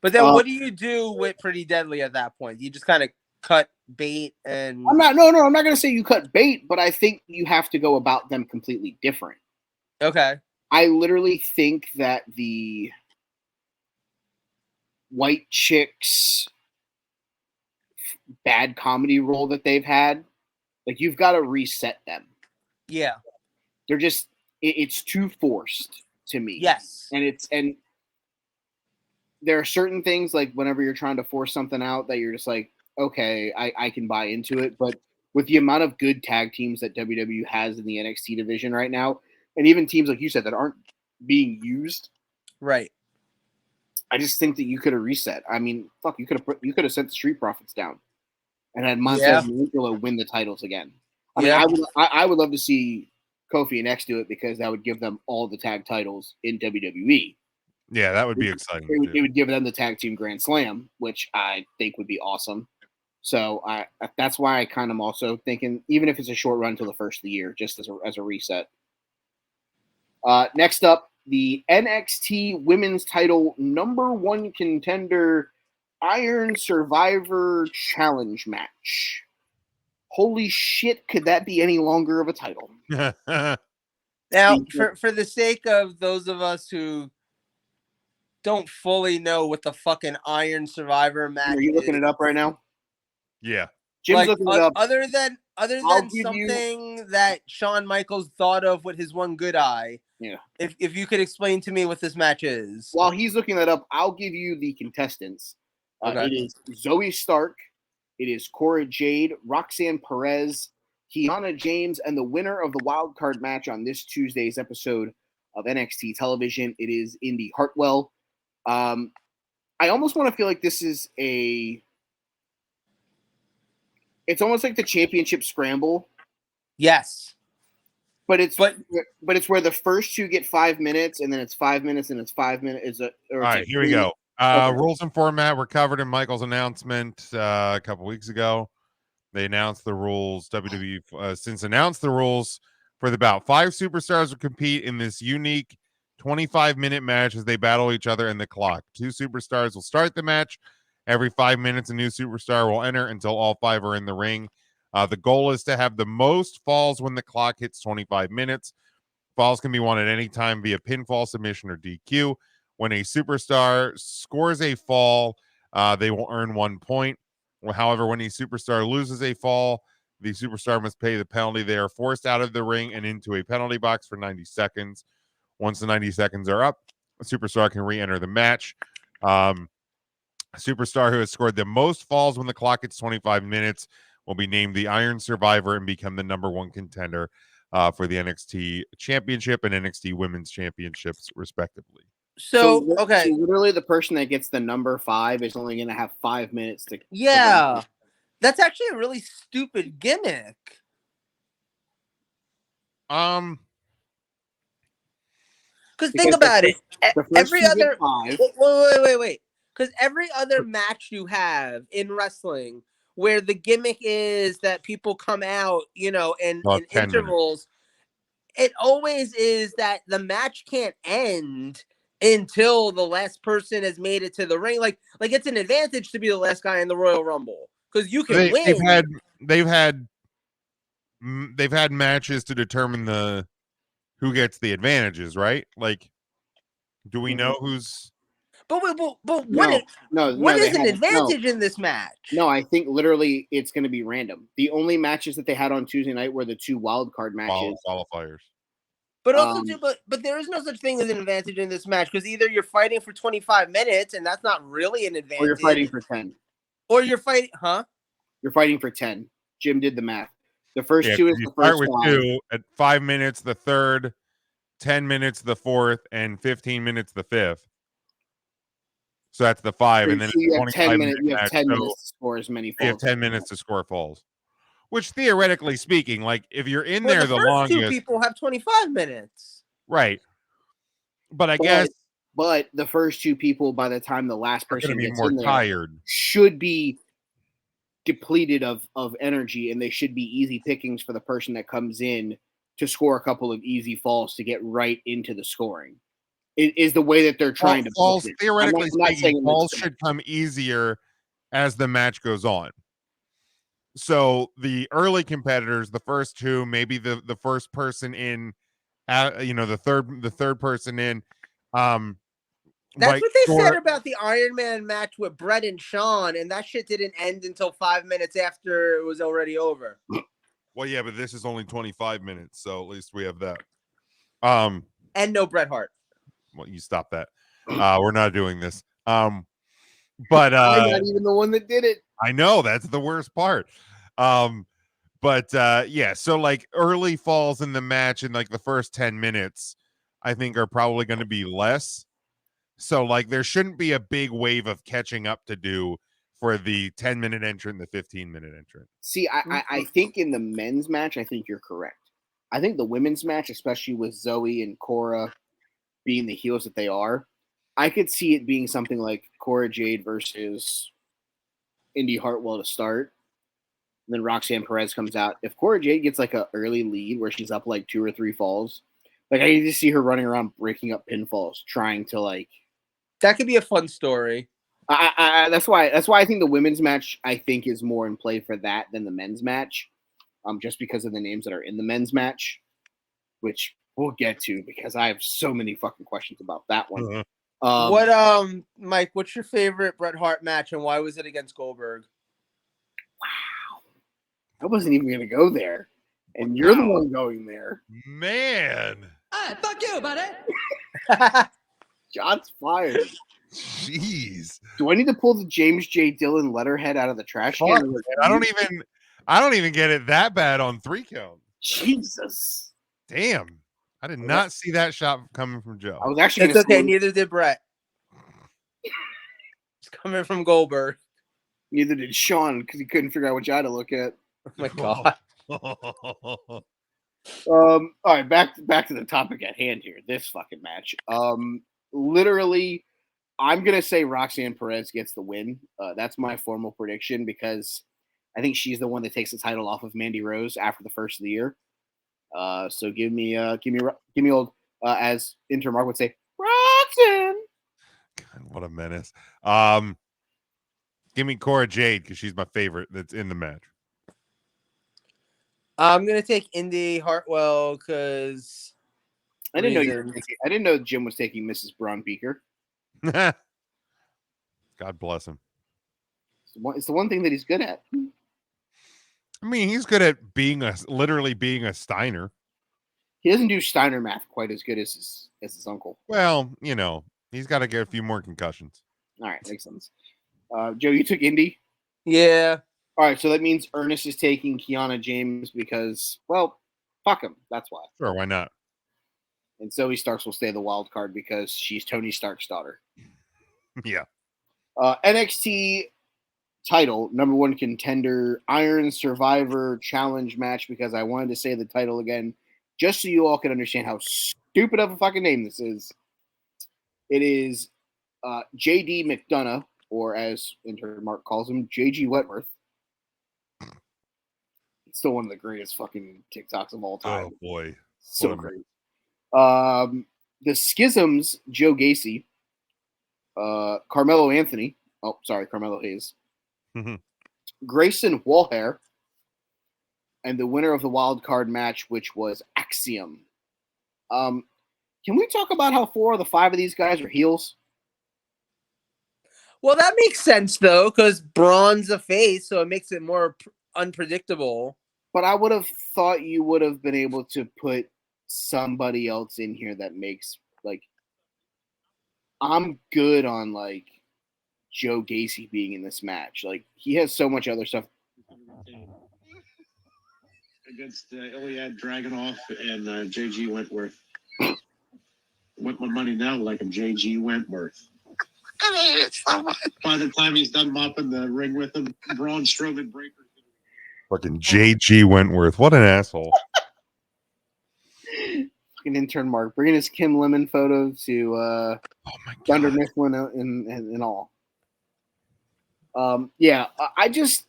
But then what do you do with Pretty Deadly at that point? You just kind of cut bait and... I'm not going to say you cut bait, but I think you have to go about them completely different. Okay. I literally think that the White Chicks bad comedy role that they've had, like, you've got to reset them. Yeah. They're just, it's too forced to me. Yes. And there are certain things, like whenever you're trying to force something out, that you're just like, okay, I can buy into it. But with the amount of good tag teams that WWE has in the NXT division right now, and even teams like you said that aren't being used, right? I just think that you could have reset. I mean, fuck, you could have sent the Street Profits down and had Montez and Nicola win the titles again. I mean, I would love to see Kofi and X do it, because that would give them all the tag titles in WWE. Yeah, that would be exciting. It would give them the tag team Grand Slam, which I think would be awesome. So that's why I kind of also thinking, even if it's a short run till the first of the year, just as a reset. Next up, the NXT Women's Title #1 contender Iron Survivor Challenge match. Holy shit, could that be any longer of a title? Now, for the sake of those of us who don't fully know what the fucking Iron Survivor match Are you looking is, it up right now? Yeah. Jim's like looking it up. other than I'll give you- something that Shawn Michaels thought of with his one good eye. Yeah. If you could explain to me what this match is. While he's looking that up, I'll give you the contestants. Okay. It is Zoe Stark, it is Cora Jade, Roxanne Perez, Kiana James, and the winner of the wild card match on this Tuesday's episode of NXT Television, it is Indy Hartwell. I almost want to feel like this is it's almost like the championship scramble, Yes. but it's where the first two get 5 minutes, and then it's 5 minutes, and it's 5 minutes. All right, here we go. Rules and format were covered in Michael's announcement a couple weeks ago. They announced the rules. WWE since announced the rules for the bout. 5 superstars will compete in this unique 25-minute match as they battle each other in the clock. 2 superstars will start the match. Every 5 minutes, a new superstar will enter until all 5 are in the ring. The goal is to have the most falls when the clock hits 25 minutes. Falls can be won at any time via pinfall, submission, or DQ. When a superstar scores a fall, they will earn 1 point. However, when a superstar loses a fall, the superstar must pay the penalty. They are forced out of the ring and into a penalty box for 90 seconds. Once the 90 seconds are up, a superstar can re-enter the match. A superstar who has scored the most falls when the clock hits 25 minutes will be named the Iron Survivor and become the #1 contender for the NXT Championship and NXT Women's Championships, respectively. So literally the person that gets the number 5 is only going to have 5 minutes to. Yeah, that's actually a really stupid gimmick. Because think about it. Every other wait. Because every other match you have in wrestling where the gimmick is that people come out, in intervals, it always is that the match can't end until the last person has made it to the ring. Like it's an advantage to be the last guy in the Royal Rumble because you can win. They've had matches to determine who gets the advantages, right? Like, do we know who's? But what is an advantage in this match? No, I think literally it's going to be random. The only matches that they had on Tuesday night were the 2 wild card matches. Qualifiers. But also, but there is no such thing as an advantage in this match because either you're fighting for 25 minutes and that's not really an advantage, or you're fighting for 10, or you're fighting, You're fighting for 10. Jim did the math. The first 2 is the first first 2 at 5 minutes, the third, 10 minutes, the fourth, and 15 minutes, the fifth. So that's the 5, and then you have 10 minutes. You have match, 10 minutes to score as many falls. You have 10 minutes to score falls. Which theoretically speaking, like if you're in there the first longest, 2 people have 25 minutes, right? But I guess, but the first 2 people, by the time the last person gets more in there, tired, should be depleted of energy, and they should be easy pickings for the person that comes in to score a couple of easy falls to get right into the scoring. It is the way that they're trying to falls. Theoretically speaking, falls should come easier as the match goes on. So the early competitors, the first 2, maybe the first person in, the third person in. That's what they said about the Iron Man match with Brett and Shawn, and that shit didn't end until 5 minutes after it was already over. Well, yeah, but this is only 25 minutes, so at least we have that. And no Bret Hart. Well, you stop that. We're not doing this. But I'm not even the one that did it. I know, that's the worst part. Yeah, so like early falls in the match in like the first 10 minutes, I think are probably going to be less. So like there shouldn't be a big wave of catching up to do for the 10-minute entrant, the 15-minute entrant. See, I think in the men's match, I think you're correct. I think the women's match, especially with Zoe and Cora being the heels that they are, I could see it being something like Cora Jade versus Indy Hartwell to start. And then Roxanne Perez comes out. If Cora Jade gets like an early lead where she's up like 2 or 3 falls, like I need to see her running around breaking up pinfalls, trying to like. That could be a fun story. That's why I think the women's match I think is more in play for that than the men's match, just because of the names that are in the men's match, which we'll get to because I have so many fucking questions about that one. Mike, what's your favorite Bret Hart match and why was it against Goldberg? Wow. I wasn't even going to go there. And you're the one going there. Man. Hey, fuck you, buddy. Shots fired. Jeez. Do I need to pull the James J. Dillon letterhead out of the trash Fuck, can? man, I don't even get it that bad on 3 count. Jesus. Damn. I did not see that shot coming from Joe. I was actually It's okay. Neither did Bret. It's coming from Goldberg. Neither did Sean because he couldn't figure out which eye to look at. Oh my god. All right, back to the topic at hand here. This fucking match. Literally, I'm gonna say Roxanne Perez gets the win. That's my formal prediction because I think she's the one that takes the title off of Mandy Rose after the first of the year. So give me old as Intermark would say, Roxanne. God, what a menace. Give me Cora Jade because she's my favorite that's in the match. I'm gonna take Indy Hartwell because I didn't know Jim was taking Mrs. Braun Beaker. God bless him. It's the one thing that he's good at. I mean, he's good at literally being a Steiner. He doesn't do Steiner math quite as good as his uncle. Well, he's got to get a few more concussions. All right, makes sense. Joe, you took Indy? Yeah. All right, so that means Ernest is taking Kiana James because, well, fuck him. That's why. Sure, why not? And Zoe Starks will stay the wild card because she's Tony Stark's daughter. Yeah. NXT title, number 1 contender, Iron Survivor Challenge match because I wanted to say the title again just so you all can understand how stupid of a fucking name this is. It is J.D. McDonough, or as Mark calls him, J.G. Wentworth. It's still one of the greatest fucking TikToks of all time. Oh, boy. So great. The Schisms, Joe Gacy, Carmelo Anthony. Oh, sorry, Carmelo Hayes. Grayson Waller, and the winner of the wild card match, which was Axiom. Can we talk about how 4 of the 5 of these guys are heels? Well, that makes sense though, because Braun's a face, so it makes it more unpredictable. But I would have thought you would have been able to put somebody else in here that makes I'm good on Joe Gacy being in this match. He has so much other stuff. Against Iliad Dragunov and JG Wentworth. With my money now, like a JG Wentworth. By the time he's done mopping the ring with him, Braun Strowman breaker. Fucking JG Wentworth. What an asshole. Fucking intern Mark bringing his Kim Lemon photo to Thunder Mifflin and all. Yeah, I didn't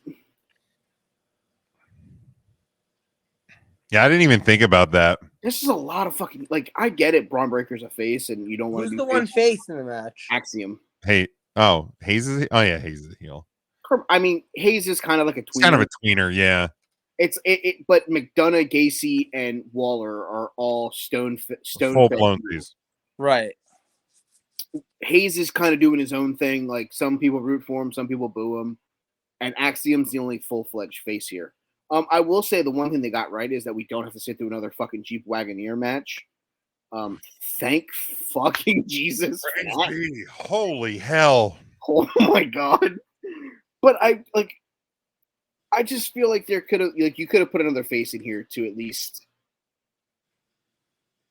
even think about that. This is a lot of fucking I get it. Braun Breaker's a face, and you don't want to. Who's the one face in the match? Axiom. Hayes is. Oh yeah, Hayes is a heel. I mean, Hayes is kind of like a tweener. It's kind of a tweener, yeah. But McDonough, Gacy, and Waller are all stone full blown these. Right. Hayes is kind of doing his own thing. Some people root for him, some people boo him, and Axiom's the only full-fledged face here. I will say the one thing they got right is that we don't have to sit through another fucking Jeep Wagoneer match. Thank fucking Jesus. Holy hell. Oh my God. But I just feel like there could have you could have put another face in here to at least.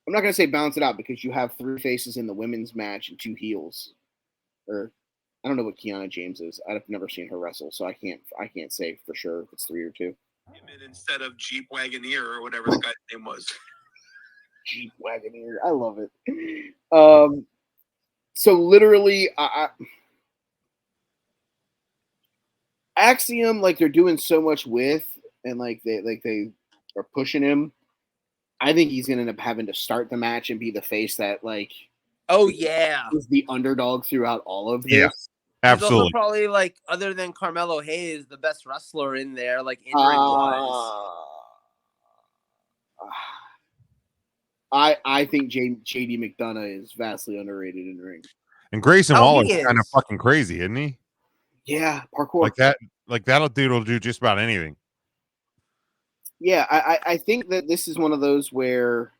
I'm not gonna say balance it out because you have 3 faces in the women's match and 2 heels. Or I don't know what Kiana James is. I've never seen her wrestle, so I can't say for sure if it's 3 or 2. Instead of Jeep Wagoneer or whatever the guy's name was. Jeep Wagoneer. I love it. So literally, Axiom, they're doing so much with, and they are pushing him. I think he's gonna end up having to start the match and be the face that oh yeah, is the underdog throughout all of this. Yeah, absolutely. He's also probably other than Carmelo Hayes, the best wrestler in there, in ring wise. I think JD McDonough is vastly underrated in the ring. And Grayson Oh, Waller's he kind of is. fucking crazy, isn't he? Yeah, parkour. Like that. Like that'll dude will do just about anything. Yeah, I think that this is one of those where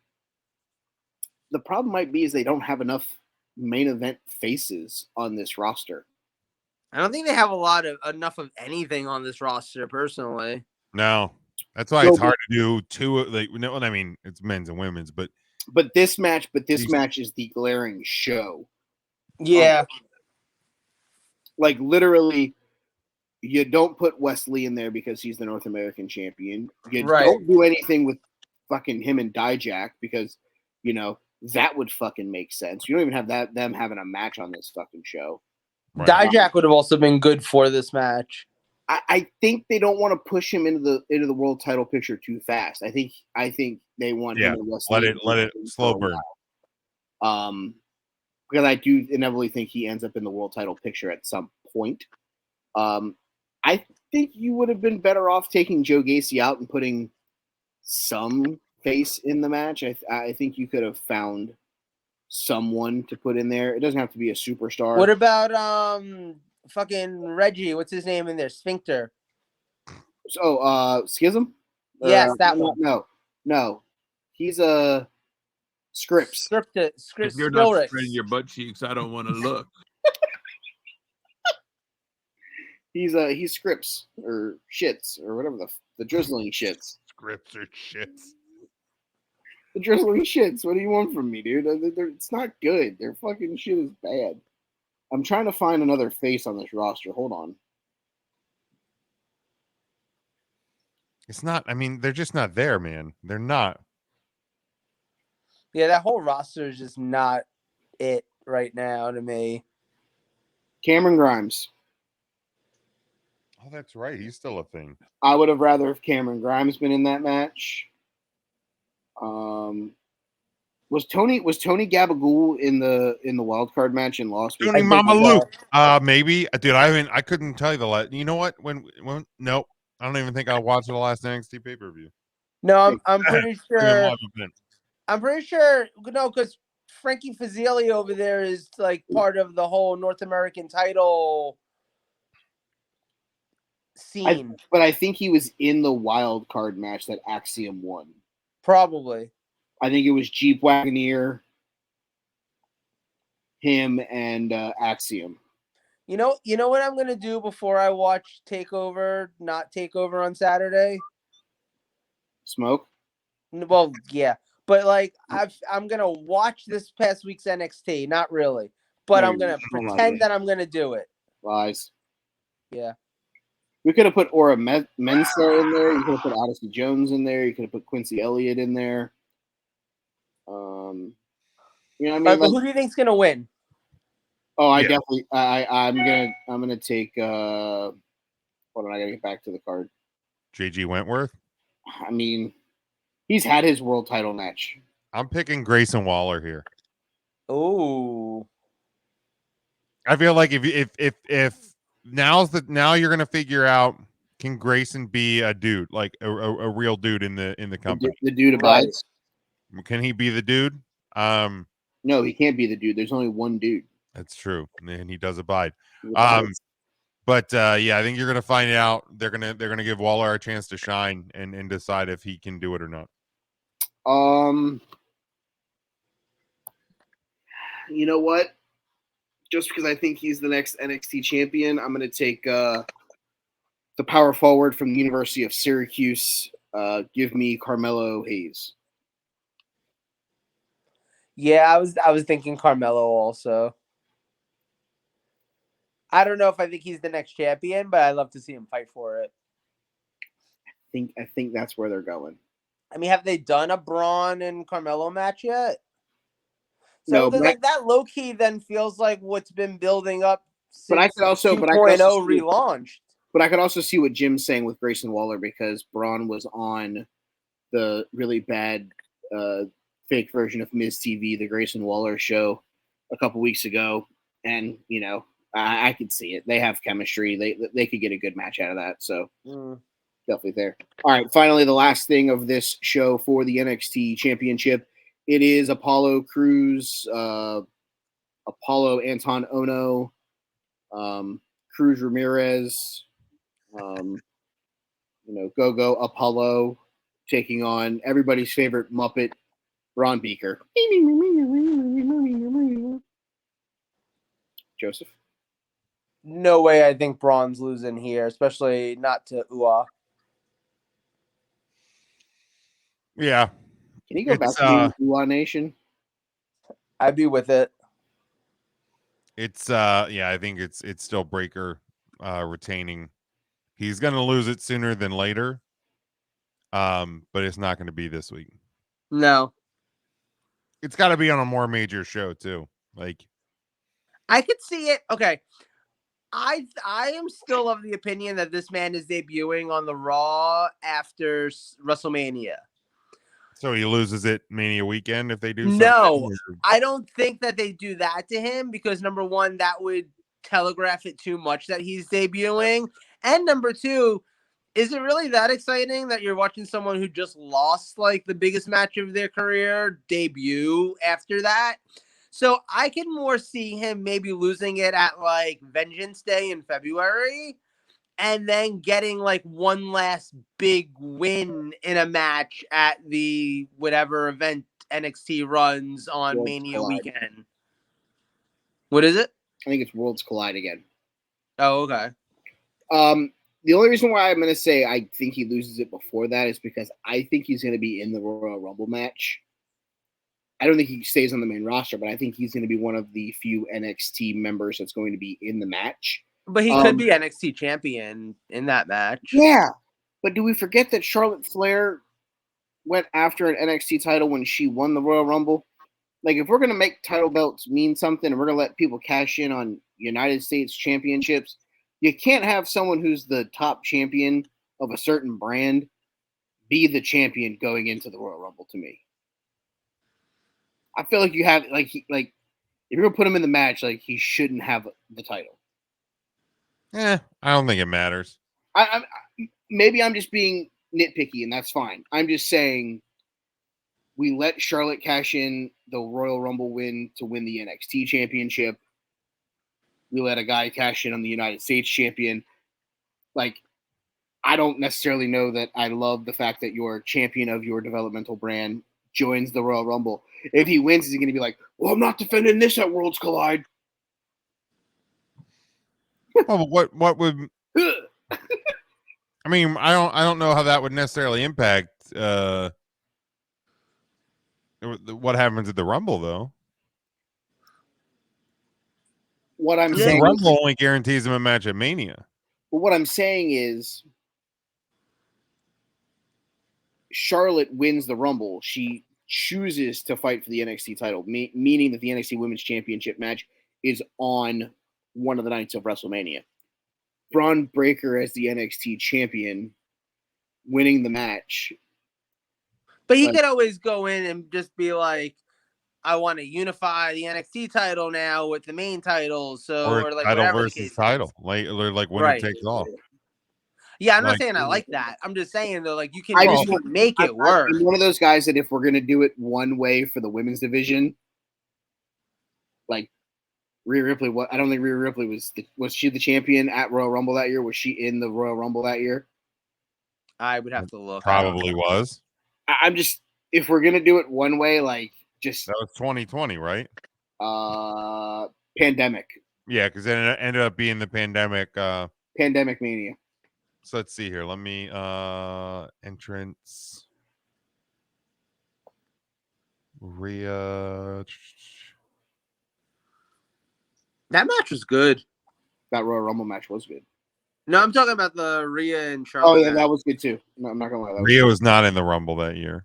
the problem might be is they don't have enough main event faces on this roster. I don't think they have enough of anything on this roster, personally. No, that's why So, it's hard to do two. Like, no, I mean, it's men's and women's, but this match is the glaring show. Yeah. Like literally, you don't put Wesley in there because he's the North American champion. You Right. don't do anything with fucking him and Dijak because that would fucking make sense. You don't even have them having a match on this fucking show. right. Dijak would have also been good for this match. I think they don't want to push him into the world title picture too fast. I think they want him and Wesley let it slow burn. Because I do inevitably think he ends up in the world title picture at some point. I think you would have been better off taking Joe Gacy out and putting some face in the match. I think you could have found someone to put in there. It doesn't have to be a superstar. What about fucking Reggie? What's his name in there? Sphincter. So Schism? Yes, that one. No. He's a Scrypts. If you're not spreading your butt cheeks, I don't want to look. He's Scrypts or shits or whatever the drizzling shits. Scrypts or shits. The drizzling shits. What do you want from me, dude? It's not good. Their fucking shit is bad. I'm trying to find another face on this roster. Hold on. It's not. I mean, they're just not there, man. They're not. Yeah, that whole roster is just not it right now to me. Cameron Grimes. Oh, that's right. He's still a thing. I would have rather if Cameron Grimes been in that match. Was Tony Gabagool in the wild card match and lost? Tony Mama Luke. Maybe, dude. I couldn't tell you the last. You know what? When nope. I don't even think I watched the last NXT pay-per-view. No, I'm pretty sure. I'm pretty sure. No, because Frankie Fazili over there is like part of the whole North American title scene. But I think he was in the wild card match that Axiom won. Probably. I think it was Jeep Wagoneer, him, and Axiom. You know what I'm gonna do before I watch not Takeover on Saturday? Smoke? Well, yeah, but like I'm gonna watch this past week's NXT. Not really, but I'm gonna pretend that I'm gonna do it. Lies. Yeah. We could have put Aura Mensa in there. You could have put Odyssey Jones in there. You could have put Quincy Elliott in there. You know what I mean? Right, but who do you think's gonna win? Oh, I'm gonna take hold on, I gotta get back to the card. JG Wentworth. I mean, he's had his world title match. I'm picking Grayson Waller here. Oh. I feel like if now you're gonna figure out, can Grayson be a dude, like a real dude in the company? The dude abides. Right. Can he be the dude? No, he can't be the dude. There's only one dude. That's true, and he does abide. But yeah, I think you're gonna find out. They're gonna give Waller a chance to shine and decide if he can do it or not. You know what? Just because I think he's the next NXT champion, I'm gonna take the power forward from the University of Syracuse. Give me Carmelo Hayes. Yeah, I was thinking Carmelo also. I don't know if I think he's the next champion, but I'd love to see him fight for it. I think that's where they're going. I mean, have they done a Braun and Carmelo match yet? So no, like that low key then feels like what's been building up since but I could also 2.0 relaunched. But I could also see what Jim's saying with Grayson Waller because Braun was on the really bad fake version of Miz TV, the Grayson Waller show, a couple weeks ago, and I could see it. They have chemistry. They could get a good match out of that. So definitely there. All right. Finally, the last thing of this show for the NXT Championship It is Apollo Cruz, Apollo Anton Ono, Cruz Ramirez, Go Apollo taking on everybody's favorite Muppet, Ron Beaker. Joseph? No way I think Braun's losing here, especially not to Ua. Yeah. Can he go back to the UA Nation? I'd be with it. It's I think it's still Breaker retaining. He's gonna lose it sooner than later. But it's not gonna be this week. No. It's gotta be on a more major show too. Like I could see it. Okay. I am still of the opinion that this man is debuting on the Raw after WrestleMania. so he loses it Mania weekend if they do something? No, I don't think that they do that to him because number one, that would telegraph it too much that he's debuting. And number two, is it really that exciting that you're watching someone who just lost like the biggest match of their career debut after that? So I can more see him maybe losing it at like Vengeance Day in February and then getting like one last big win in a match at the whatever event NXT runs on Worlds Mania Collide. weekend. What is it? I think it's Worlds Collide again. Oh, okay. The only reason why I'm going to say I think he loses it before that is because I think he's going to be in the Royal Rumble match. I don't think he stays on the main roster, but I think he's going to be one of the few NXT members that's going to be in the match. But he could be NXT champion in that match. Yeah. But do we forget that Charlotte Flair went after an NXT title when she won the Royal Rumble? Like, if we're going to make title belts mean something and we're going to let people cash in on United States championships, you can't have someone who's the top champion of a certain brand be the champion going into the Royal Rumble to me. I feel like you have if you're gonna put him in the match, like he shouldn't have the title. I don't think it matters. Maybe I'm just being nitpicky, and that's fine. I'm just saying we let Charlotte cash in the Royal Rumble win to win the NXT championship. We let a guy cash in on the United States champion. Like, I don't necessarily know that I love the fact that your champion of your developmental brand joins the Royal Rumble. If he wins, is he going to be like, well, I'm not defending this at Worlds Collide? Well, what would I mean, I don't know how that would necessarily impact what happens at the Rumble though. What I'm The saying Rumble only guarantees him a match at Mania. Well, what I'm saying is Charlotte wins the Rumble. She chooses to fight for the NXT title, meaning that the NXT Women's Championship match is on one of the nights of WrestleMania. Braun Breaker as the NXT champion, winning the match. But he could always go in and just be like, I want to unify the NXT title now with the main title. So, or like title whatever versus the case title, is. like winner takes all. Yeah, I'm not saying I like that. I'm just saying though, like you can make it I'm work. I'm one of those guys that if we're gonna do it one way for the women's division, like Rhea Ripley, I don't think Rhea Ripley was she the champion at Royal Rumble that year? Was she in the Royal Rumble that year? I would have to look. Probably was. I'm just, if we're gonna do it one way, like just that was 2020, right? Pandemic. Yeah, because then it ended up being the pandemic. Pandemic Mania. So let's see here. Let me entrance. Rhea. That match was good. That Royal Rumble match was good. No, I'm talking about the Rhea and Charlotte. Oh yeah, that was good too. No, I'm not gonna lie. Rhea was not in the Rumble that year.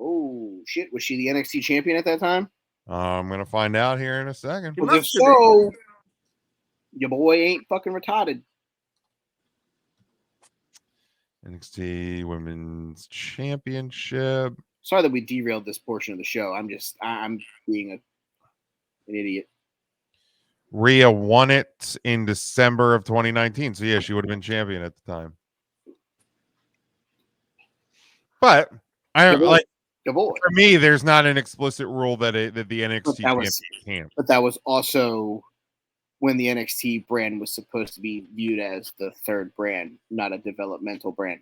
Oh shit! Was she the NXT champion at that time? I'm gonna find out here in a second. Well, if so, your boy ain't fucking retarded. NXT Women's Championship. Sorry that we derailed this portion of the show. I'm being an idiot. Rhea won it in December of 2019. So yeah, she would have been champion at the time. But I like Devoid. For me, there's not an explicit rule that the NXT But that champion was- can't. But that was also when the NXT brand was supposed to be viewed as the third brand, not a developmental brand.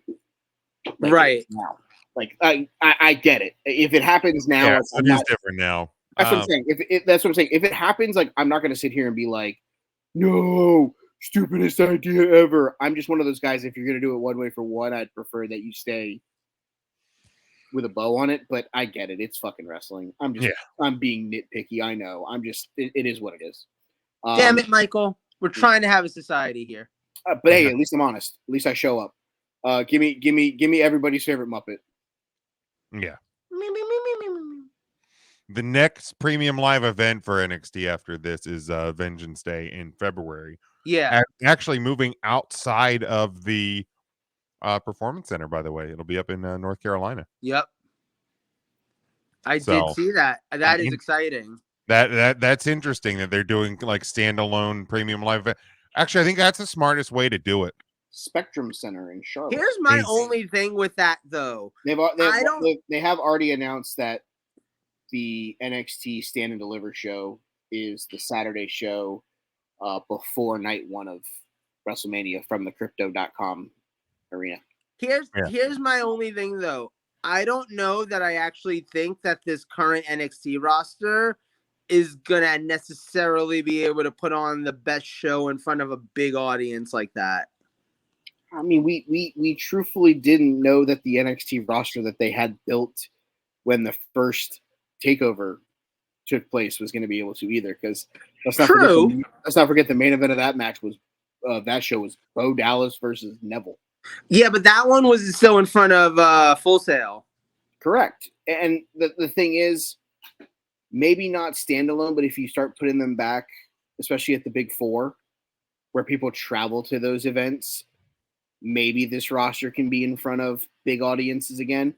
Like Right. now. Like I get it. If it happens now, Yeah, like, so I'm it is not, different now. that's what I'm saying. That's what I'm saying. If it happens, like I'm not going to sit here and be like, no, stupidest idea ever. I'm just one of those guys. If you're going to do it one way for one, I'd prefer that you stay with a bow on it. But I get it. It's fucking wrestling. I'm being nitpicky. I know. It is what it is. Damn it, Michael. We're trying to have a society here. But hey, at least I'm honest. At least I show up. Give me everybody's favorite Muppet. Yeah. The next premium live event for NXT after this is Vengeance Day in February. Yeah. Actually moving outside of the Performance Center, by the way. It'll be up in North Carolina. Yep. I did see that. That is exciting. That's interesting that they're doing like standalone premium live event. Actually, I think that's the smartest way to do it. Spectrum Center in Charlotte. Here's my only thing with that, though. They have already announced that the NXT Stand and Deliver show is the Saturday show before night one of WrestleMania from the Crypto.com arena. Here's my only thing, though. I don't know that I actually think that this current NXT roster is going to necessarily be able to put on the best show in front of a big audience like that. I mean, we truthfully didn't know that the NXT roster that they had built when the first takeover took place was going to be able to either. Because let's not forget the main event of that match was that show was Bo Dallas versus Neville. Yeah, but that one was still in front of Full Sail. Correct. And the thing is, maybe not standalone, but if you start putting them back, especially at the Big Four, where people travel to those events, maybe this roster can be in front of big audiences again.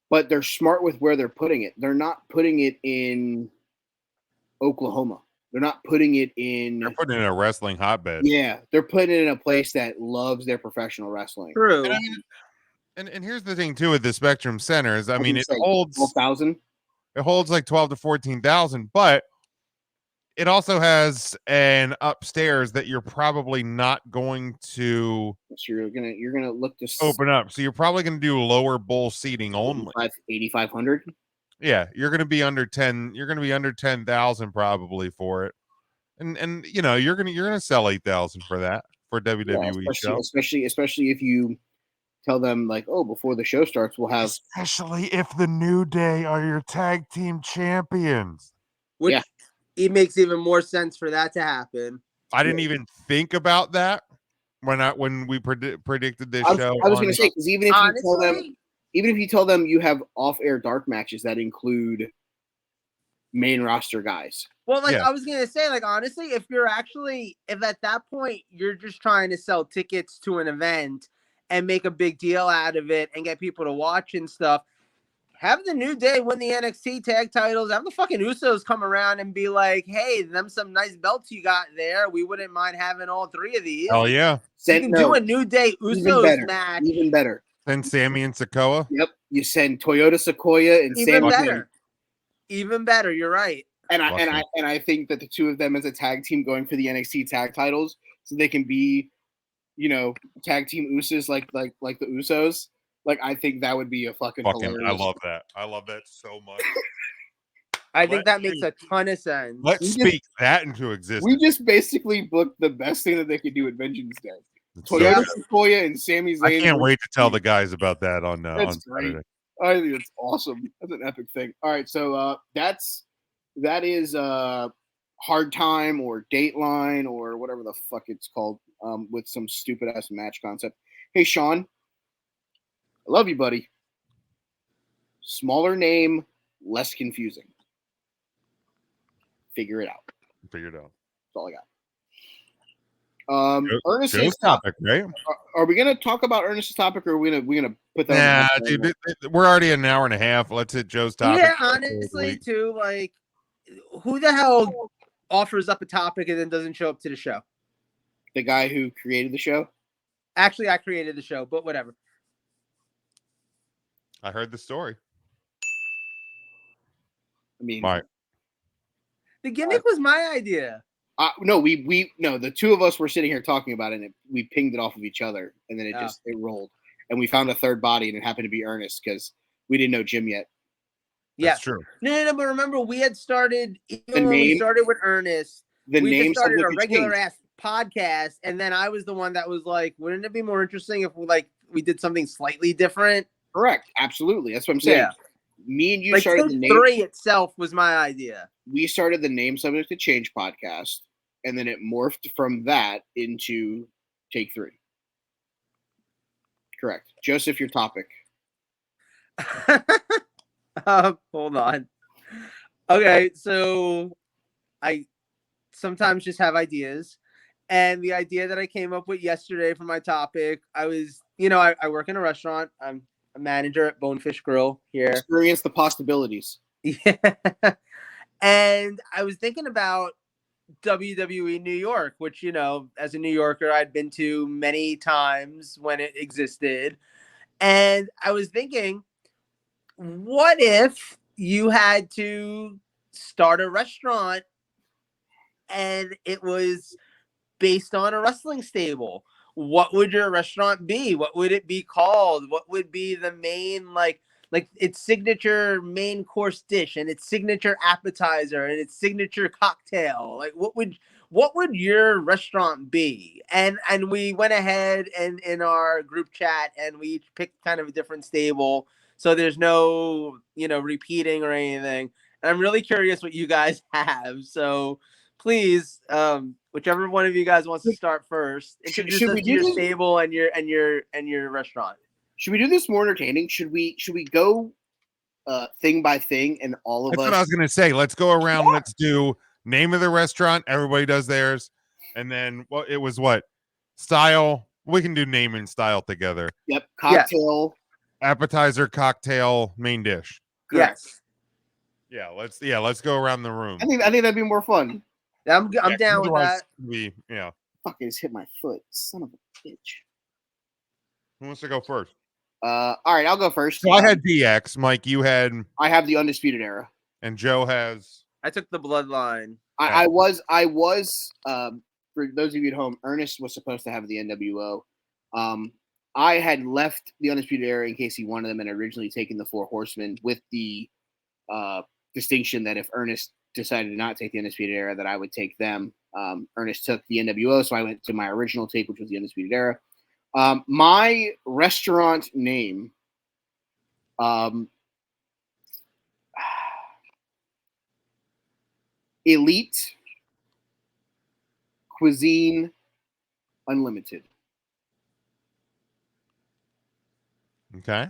But they're smart with where they're putting it. They're not putting it in Oklahoma. They're not putting it in... They're putting it in a wrestling hotbed. Yeah, they're putting it in a place that loves their professional wrestling. True. And here's the thing, too, with the Spectrum Center is, I mean, it holds... 12,000? It holds like 12 to 14,000, but it also has an upstairs that you're probably not going to... So you're gonna look to open up. So you're probably going to do lower bowl seating only. 8,500. Yeah, you're going to be under 10. You're going to be under 10,000 probably for it, and you know you're gonna sell 8,000 for that for a WWE show. Especially if you tell them like, oh, before the show starts, we'll have. Especially if the New Day are your tag team champions. Which it makes even more sense for that to happen. I didn't even think about that when we predicted this show. I was going to say, because even if you tell them you have off-air dark matches that include main roster guys. Well, I was going to say, honestly, if at that point you're just trying to sell tickets to an event and make a big deal out of it and get people to watch and stuff, have the New Day win the NXT tag titles. Have the fucking Usos come around and be like, hey, them some nice belts you got there. We wouldn't mind having all three of these. Oh, yeah. You can do a New Day Usos match. Even better. Send Sammy and Sikoa. Yep. You send Toyota Sequoia and Even better. Even better. You're right. And I think that the two of them as a tag team going for the NXT tag titles so they can be, tag team Usos like the Usos. I think that would be a fucking hilarious. I love that. I love that so much. I think that makes a ton of sense. Let's speak that into existence. We just basically booked the best thing that they could do at Vengeance Day. Toyota Sequoia and Sami Zayn. I can't wait to tell the guys about that on great. Saturday. I think it's awesome. That's an epic thing. All right, so that is Hard Time or Dateline or whatever the fuck it's called with some stupid ass match concept. Hey Sean, I love you, buddy. Smaller name, less confusing. Figure it out. Figure it out. That's all I got. Ernest's topic, right? Are we gonna talk about Ernest's topic, or are we gonna put that? Nah, dude, we're already an hour and a half. Let's hit Joe's topic. Yeah, honestly, too. Who the hell offers up a topic and then doesn't show up to the show? The guy who created the show. Actually, I created the show, but whatever. I heard the story. I mean, Right. The gimmick was my idea. no, the two of us were sitting here talking about it, and we pinged it off of each other, and then it rolled, and we found a third body, and it happened to be Ernest because we didn't know Jim yet. Yeah, That's true. No, but remember we had started we started with Ernest. We just started a regular ass podcast, and then I was the one that was like, "Wouldn't it be more interesting if we did something slightly different?" Correct, absolutely. That's what I'm saying. Yeah. Me and you started the name. 3 itself was my idea. We started the Name Subject to Change podcast, and then it morphed from that into Take 3. Correct. Joseph, your topic. Hold on. Okay, so I sometimes just have ideas. And the idea that I came up with yesterday for my topic, I was, I work in a restaurant. I'm a manager at Bonefish Grill here. Experience the possibilities. Yeah. And I was thinking about WWE New York, which, as a New Yorker, I'd been to many times when it existed. And I was thinking, what if you had to start a restaurant and it was based on a wrestling stable? What would your restaurant be? What would it be called? What would be the main, like its signature main course dish and its signature appetizer and its signature cocktail? Like what would your restaurant be? And we went ahead and in our group chat and we each picked kind of a different stable. So there's no, repeating or anything. And I'm really curious what you guys have. So please, whichever one of you guys wants to start first, introduce us to your stable and your restaurant. Should we do this more entertaining? Should we go thing by thing and all of us? That's what I was gonna say. Let's go around. Yeah. Let's do name of the restaurant. Everybody does theirs, and then what style? We can do name and style together. Yep. Cocktail, appetizer, cocktail, main dish. Correct. Yes. Let's go around the room. I think that'd be more fun. I'm down with that. Fucking just hit my foot, son of a bitch. Who wants to go first? All right, I'll go first. So I had DX. Mike, you had. I have the Undisputed Era. And Joe has. I took the Bloodline. I was. For those of you at home, Ernest was supposed to have the NWO. I had left the Undisputed Era in case he wanted them, and originally taken the Four Horsemen with the distinction that if Ernest decided to not take the Undisputed Era, that I would take them. Ernest took the NWO, so I went to my original take, which was the Undisputed Era. My restaurant name, Elite Cuisine Unlimited. Okay.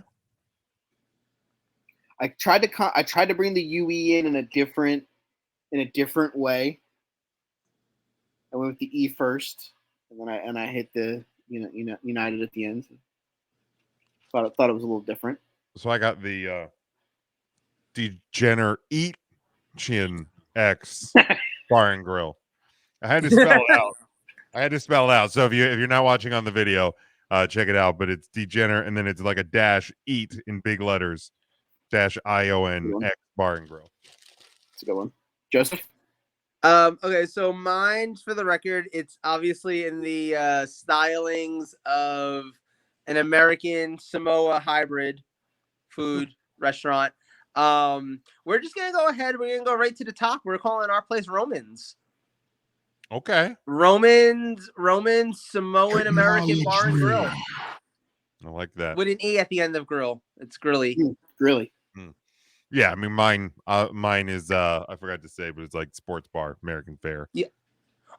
I tried to bring the UE in a different way. I went with the E first, and I hit the United at the end. Thought it was a little different. So I got the Degenerate Eat Chin X Bar and Grill. I had to spell it out. So if you're not watching on the video, check it out. But it's Degenerate, and then it's like a dash eat in big letters. -ION X Bar and Grill. That's a good one. Joseph? Okay, so mine, for the record, it's obviously in the stylings of an American Samoa hybrid food restaurant. We're just gonna go ahead. We're gonna go right to the top. We're calling our place Romans. Okay. Romans Samoan American Bar and Grill. I like that. With an E at the end of grill. It's grilly. Grilly. Yeah, I mean mine is I forgot to say, but it's like sports bar, American fare. Yeah.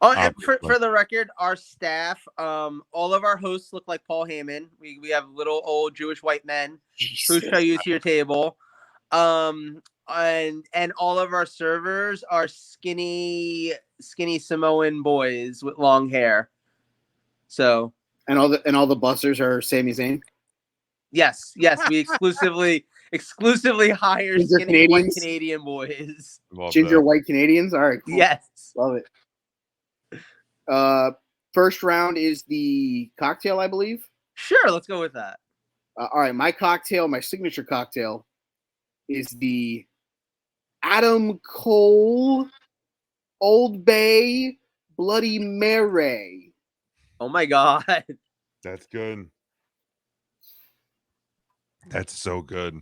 Oh, and for the record, our staff, all of our hosts look like Paul Heyman. We have little old Jewish white men who show you to your table. And all of our servers are skinny Samoan boys with long hair. So and all the bussers are Sami Zayn. Yes, we exclusively hire skinny white Canadian boys. Ginger white Canadians. All right. Cool. Yes, love it. First round is the cocktail, I believe. Sure, let's go with that. All right, my signature cocktail is the Adam Cole, Old Bay, Bloody Mary. Oh my god. That's good. That's so good.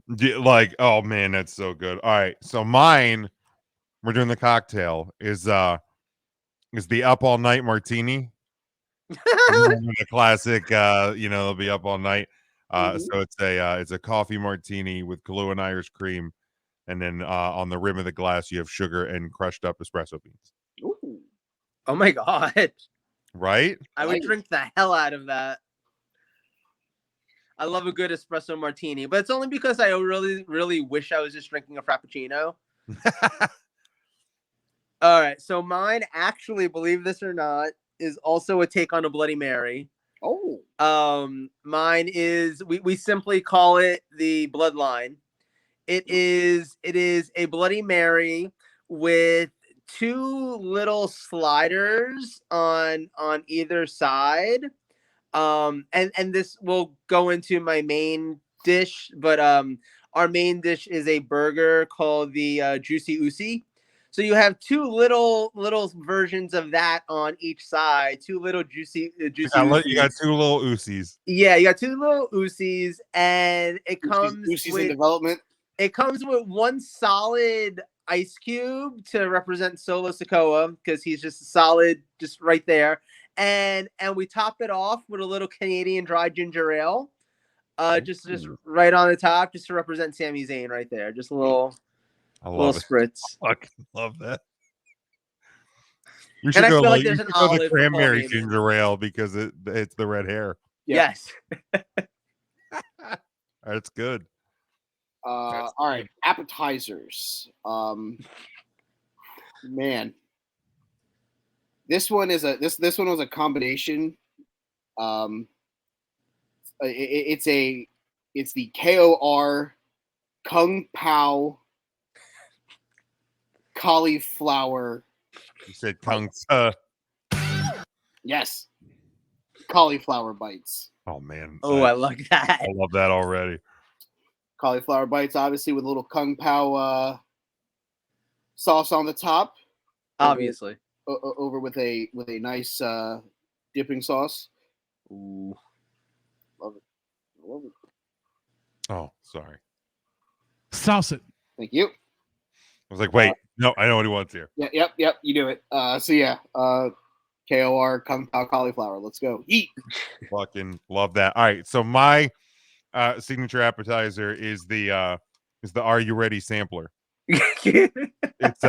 Like, oh man, that's so good. All right, so mine, we're doing the cocktail, is the Up All Night Martini. The classic, they'll be up all night. So it's a coffee martini with Kahlua and Irish cream, and then on the rim of the glass you have sugar and crushed up espresso beans. Ooh. Oh my god. Right? I would drink the hell out of that. I love a good espresso martini, but it's only because I really, really wish I was just drinking a frappuccino. All right, so mine actually, believe this or not, is also a take on a Bloody Mary. Oh. Mine is we simply call it the Bloodline. It is a Bloody Mary with 2 little sliders on either side. And this will go into my main dish, but our main dish is a burger called the Juicy Usi. So you have 2 little versions of that on each side, 2 little juicy. You got 2 little Usis. Yeah, you got 2 little Usis, and it comes Usis with in development. It comes with 1 solid ice cube to represent Solo Sikoa because he's just solid, just right there. And we top it off with a little Canadian dry ginger ale, just right on the top, just to represent Sami Zayn right there. Just a little, spritz. I fucking love that. We And should I go feel like there's an olive the for Paul cranberry Heyman. ginger ale because it's the red hair. Yeah. Yes. That's good. All right, appetizers. Man, this one is this one was a combination. It's the KOR Kung Pao cauliflower. You said Kung. Yes, cauliflower bites. Oh man. Oh, I like that. I love that already. Cauliflower bites, obviously, with a little Kung Pao sauce on the top. Obviously. Over with a nice dipping sauce. Ooh. Love it. Oh, sorry. Sauce it. Thank you. I was like, wait, no, I know what he wants here. Yeah, yep, you do it. KOR Kung Pao cauliflower. Let's go. Eat. Fucking love that. All right, so my signature appetizer is the Are You Ready sampler. It's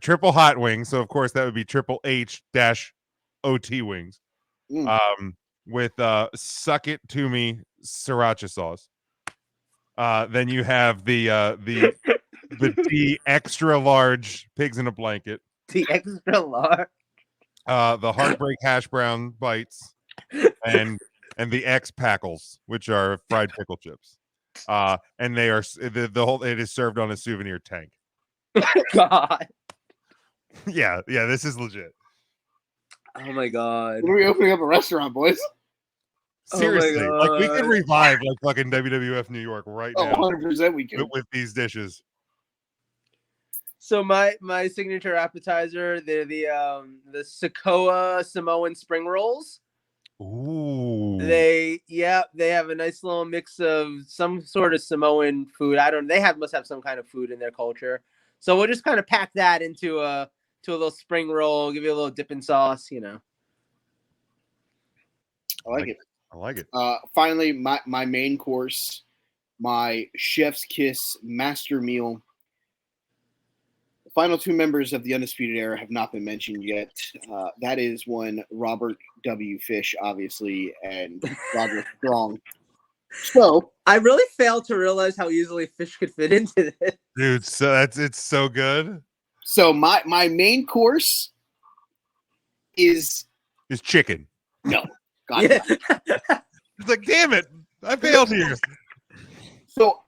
triple hot wings, so of course that would be triple H-OT wings. With Suck It To Me sriracha sauce. Then you have the D extra large pigs in a blanket. The extra large. The Heartbreak hash brown bites, and the X Packles, which are fried pickle chips. And they are the whole. It is served on a souvenir tank. God. Yeah, this is legit. Oh my god. When are we opening up a restaurant, boys? Seriously, oh like we could revive like fucking WWF New York right now. 100% we can. With these dishes. So my signature appetizer, they're the Sikoa Samoan spring rolls. Ooh. They have a nice little mix of some sort of Samoan food. Must have some kind of food in their culture. So we'll just kind of pack that into a little spring roll, give you a little dipping sauce, I like it. I like it. Finally, my main course, my Chef's Kiss master meal. The final 2 members of the Undisputed Era have not been mentioned yet. That is one Robert W. Fish, obviously, and Roderick Strong. So I really failed to realize how easily Fish could fit into this. Dude, so it's so good. So my main course is chicken. No. God. Yeah. It's like, damn it, I failed here. So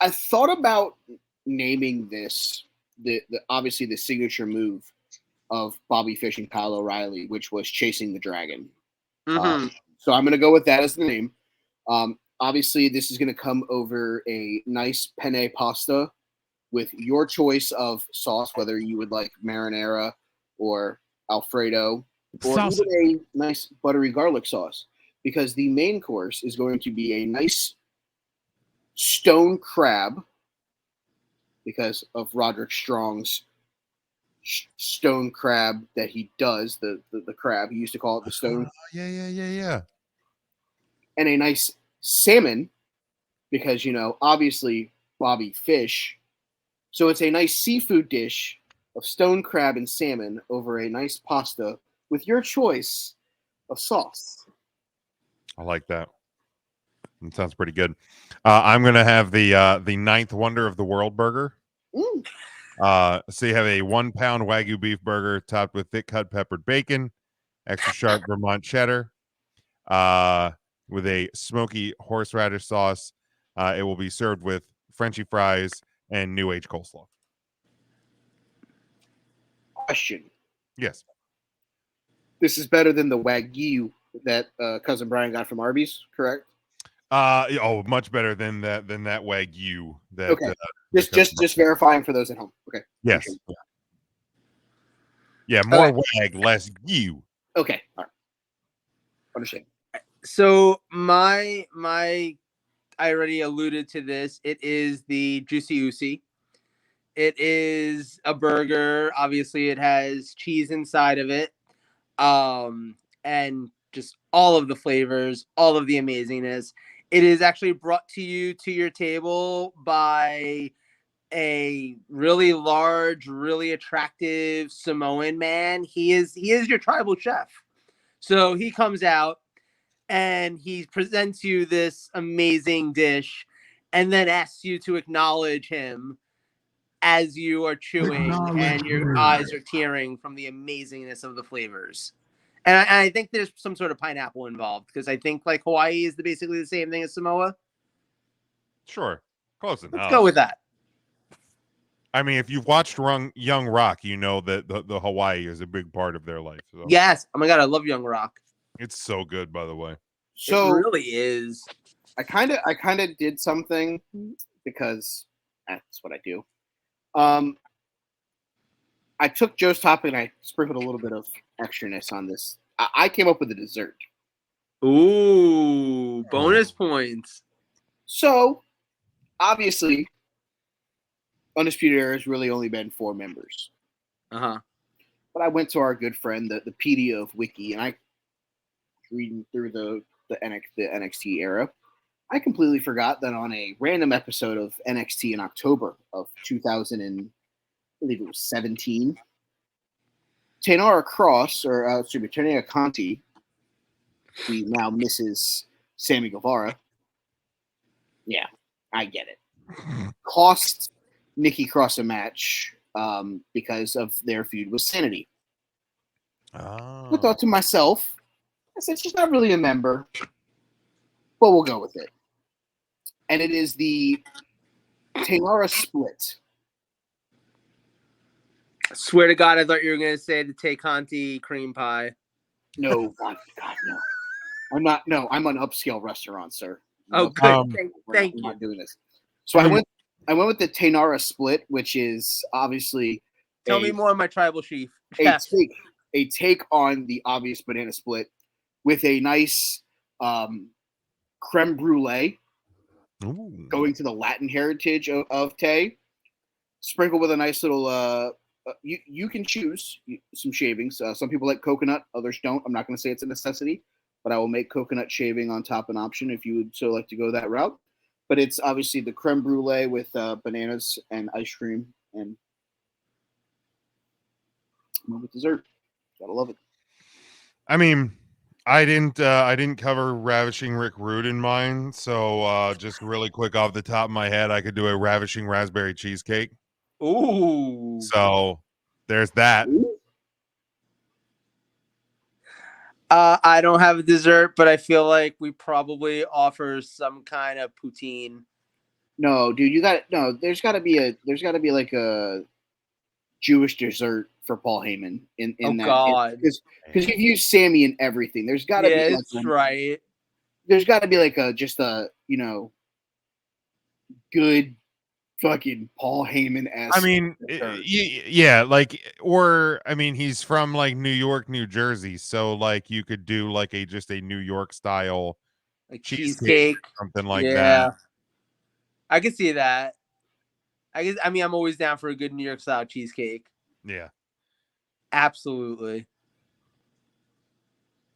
I thought about naming this the obviously the signature move of Bobby Fish and Kyle O'Reilly, which was chasing the dragon. Mm-hmm. So I'm going to go with that as the name. Obviously, this is going to come over a nice penne pasta with your choice of sauce, whether you would like marinara or Alfredo, or Salsa. even a nice buttery garlic sauce. Because the main course is going to be a nice stone crab, because of Roderick Strong's stone crab that he does, the crab. He used to call it the stone. Yeah. And a nice salmon, because, obviously Bobby Fish. So it's a nice seafood dish of stone crab and salmon over a nice pasta with your choice of sauce. I like that. It sounds pretty good. I'm gonna have the ninth wonder of the world burger. Mm. So you have a 1 pound Wagyu beef burger topped with thick cut peppered bacon, extra sharp Vermont cheddar, with a smoky horseradish sauce. It will be served with Frenchy fries and New Age coleslaw. Question. Yes. This is better than the Wagyu that Cousin Brian got from Arby's, correct? Much better than that Wagyu. That, okay. Just verifying for those at home. Okay. Yes. Sure. Yeah, more wag, less you. Okay. All right. Understand. So I already alluded to this. It is the Juicy Usi. It is a burger. Obviously, it has cheese inside of it. And just all of the flavors, all of the amazingness. It is actually brought to you to your table by a really large, really attractive Samoan man. He is your tribal chef. So he comes out and he presents you this amazing dish and then asks you to acknowledge him as you are chewing and your eyes are tearing from the amazingness of the flavors. And I think there's some sort of pineapple involved, because I think like Hawaii is basically the same thing as Samoa. Sure. Close enough. Let's go with that. I mean, if you've watched Young Rock, you know that the Hawaii is a big part of their life. So. Yes. Oh my God, I love Young Rock. It's so good, by the way. So it really is. I kind of did something, because that's what I do. I took Joe's topic and I sprinkled a little bit of extraness on this. I came up with a dessert. Ooh, bonus points. So, obviously, Undisputed Era has really only been 4 members. Uh-huh. But I went to our good friend, the PD of Wiki, and I reading through the NXT era. I completely forgot that on a random episode of NXT in October of 2017, Taynara Cross, or Taynara Conti, the now Mrs. Sammy Guevara, yeah, I get it, cost Nikki Cross a match because of their feud with Sanity. Oh. I thought to myself, I said, she's not really a member, but we'll go with it. And it is the Taynara split. I swear to God, I thought you were going to say the Tay Conti cream pie. No, God, no. I'm not. No, I'm an upscale restaurant, sir. Oh, No, good. we're Thank you. not doing this. So I went with the Taynara split, which is obviously Tell me more, my tribal chief. a take on the obvious banana split with a nice creme brulee. Ooh. Going to the Latin heritage of Tay, sprinkle with a nice little. You can choose some shavings. Some people like coconut, others don't. I'm not going to say it's a necessity, but I will make coconut shaving on top an option if you would so like to go that route. But it's obviously the creme brulee with bananas and ice cream and with dessert. Gotta love it. I mean, I didn't cover Ravishing Rick Rude in mine, so just really quick off the top of my head, I could do a Ravishing Raspberry Cheesecake. Ooh. So there's that. I don't have a dessert, but I feel like we probably offer some kind of poutine. No, dude, there's gotta be like a Jewish dessert for Paul Heyman in Oh that. God. Because you've used Sammy in everything. There's gotta be it's right. there's got to be like just a good fucking Paul Heyman-esque. I mean, yeah, like, or I mean, he's from like New York, New Jersey, so like you could do like just a New York style like cheesecake, something like yeah. that. I can see that. I mean, I'm always down for a good New York style cheesecake. Yeah, absolutely.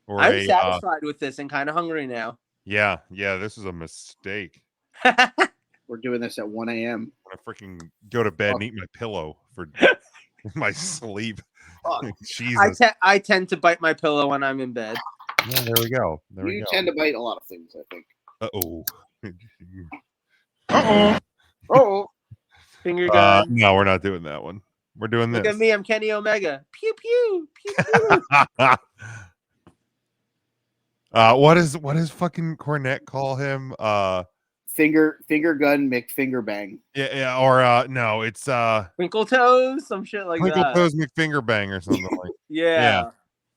Or I'm satisfied with this and kind of hungry now. Yeah, this is a mistake. We're doing this at 1 a.m. I'm gonna freaking go to bed and eat my pillow for my sleep. Jesus. I tend to bite my pillow when I'm in bed. Yeah, there we go. You tend to bite a lot of things, I think. Uh-oh. Finger gun. No, we're not doing that one. We're doing this. Look at me, I'm Kenny Omega. Pew pew. Pew pew. What is fucking Cornette call him? Finger gun McFinger bang. Yeah, or no, it's Twinkle toes, some shit like Twinkle that. toes McFinger bang or something like. Yeah,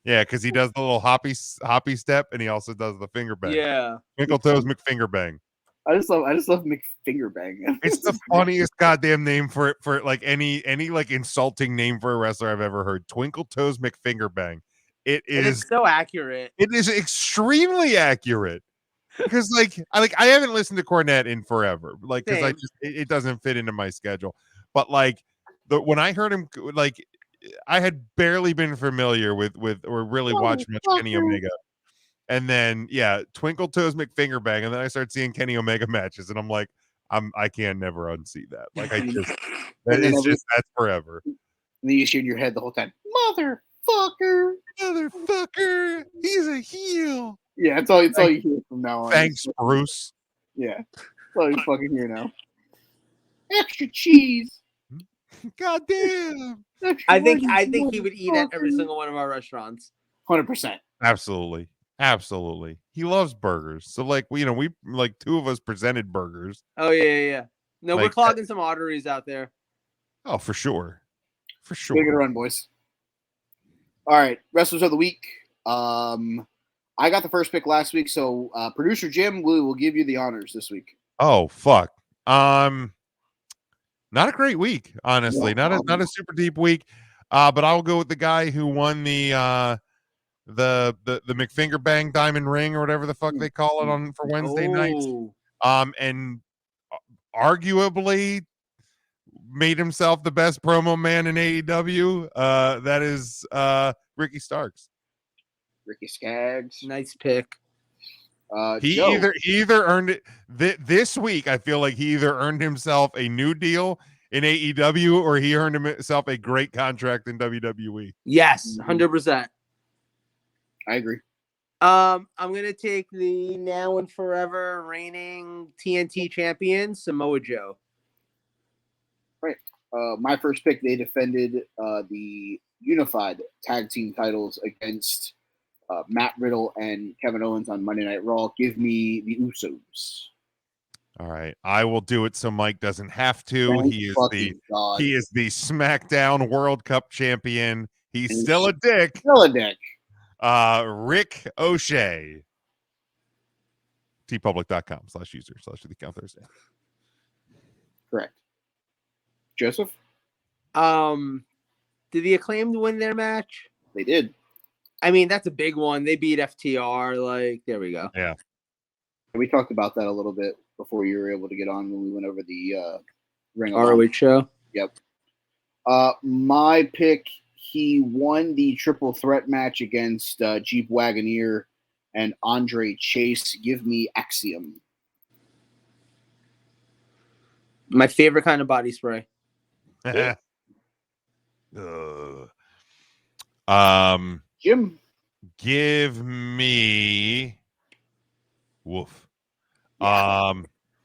because he does the little hoppy step and he also does the finger bang. Yeah, Twinkle toes McFinger bang. I just love McFinger bang. It's the funniest goddamn name for like any like insulting name for a wrestler I've ever heard. Twinkle toes McFinger bang. It's so accurate. It is extremely accurate. Because I haven't listened to Cornette in forever, like, because it doesn't fit into my schedule. But like when I heard him, like, I had barely been familiar with or really watched much Kenny Omega, and then Twinkle Toes McFinger Bang, and then I started seeing Kenny Omega matches, and I'm like, I can never unsee that. Like, I just that's forever. And then you see in your head the whole time, motherfucker, he's a heel. Yeah, it's all you hear from now on. Thanks, Bruce. Yeah, that's all you fucking hear now. Extra cheese. God damn. I think he would eat at every single one of our restaurants. 100%. Absolutely. He loves burgers. So like we like two of us presented burgers. Oh yeah. No, we're clogging some arteries out there. Oh, for sure. We're gonna run, boys. All right, wrestlers of the week. I got the first pick last week, so producer Jim will give you the honors this week. Oh fuck. Not a great week, honestly. Not a super deep week. But I'll go with the guy who won the McFinger Bang Diamond Ring or whatever the fuck they call it for Wednesday nights. And arguably made himself the best promo man in AEW. That is Ricky Starks. Ricky Skaggs. Nice pick. He either earned it this week. I feel like he either earned himself a new deal in AEW or he earned himself a great contract in WWE. Yes, 100%. I agree. I'm gonna take the now and forever reigning TNT champion Samoa Joe. Right. My first pick. They defended the unified tag team titles against Matt Riddle and Kevin Owens on Monday Night Raw. Give me the Usos. All right, I will do it so Mike doesn't have to. He is the SmackDown World Cup champion. He's still a dick. Rick O'Shea. tpublic.com/user/TheCountThursday. Correct. Joseph? Did the Acclaimed win their match? They did. I mean, that's a big one. They beat FTR. Like, there we go. Yeah. We talked about that a little bit before you were able to get on when we went over the Ring of ROH show. Yep. My pick, he won the triple threat match against Jeep Wagoneer and Andre Chase. Give me Axiom. My favorite kind of body spray. Jim. Give me Woof.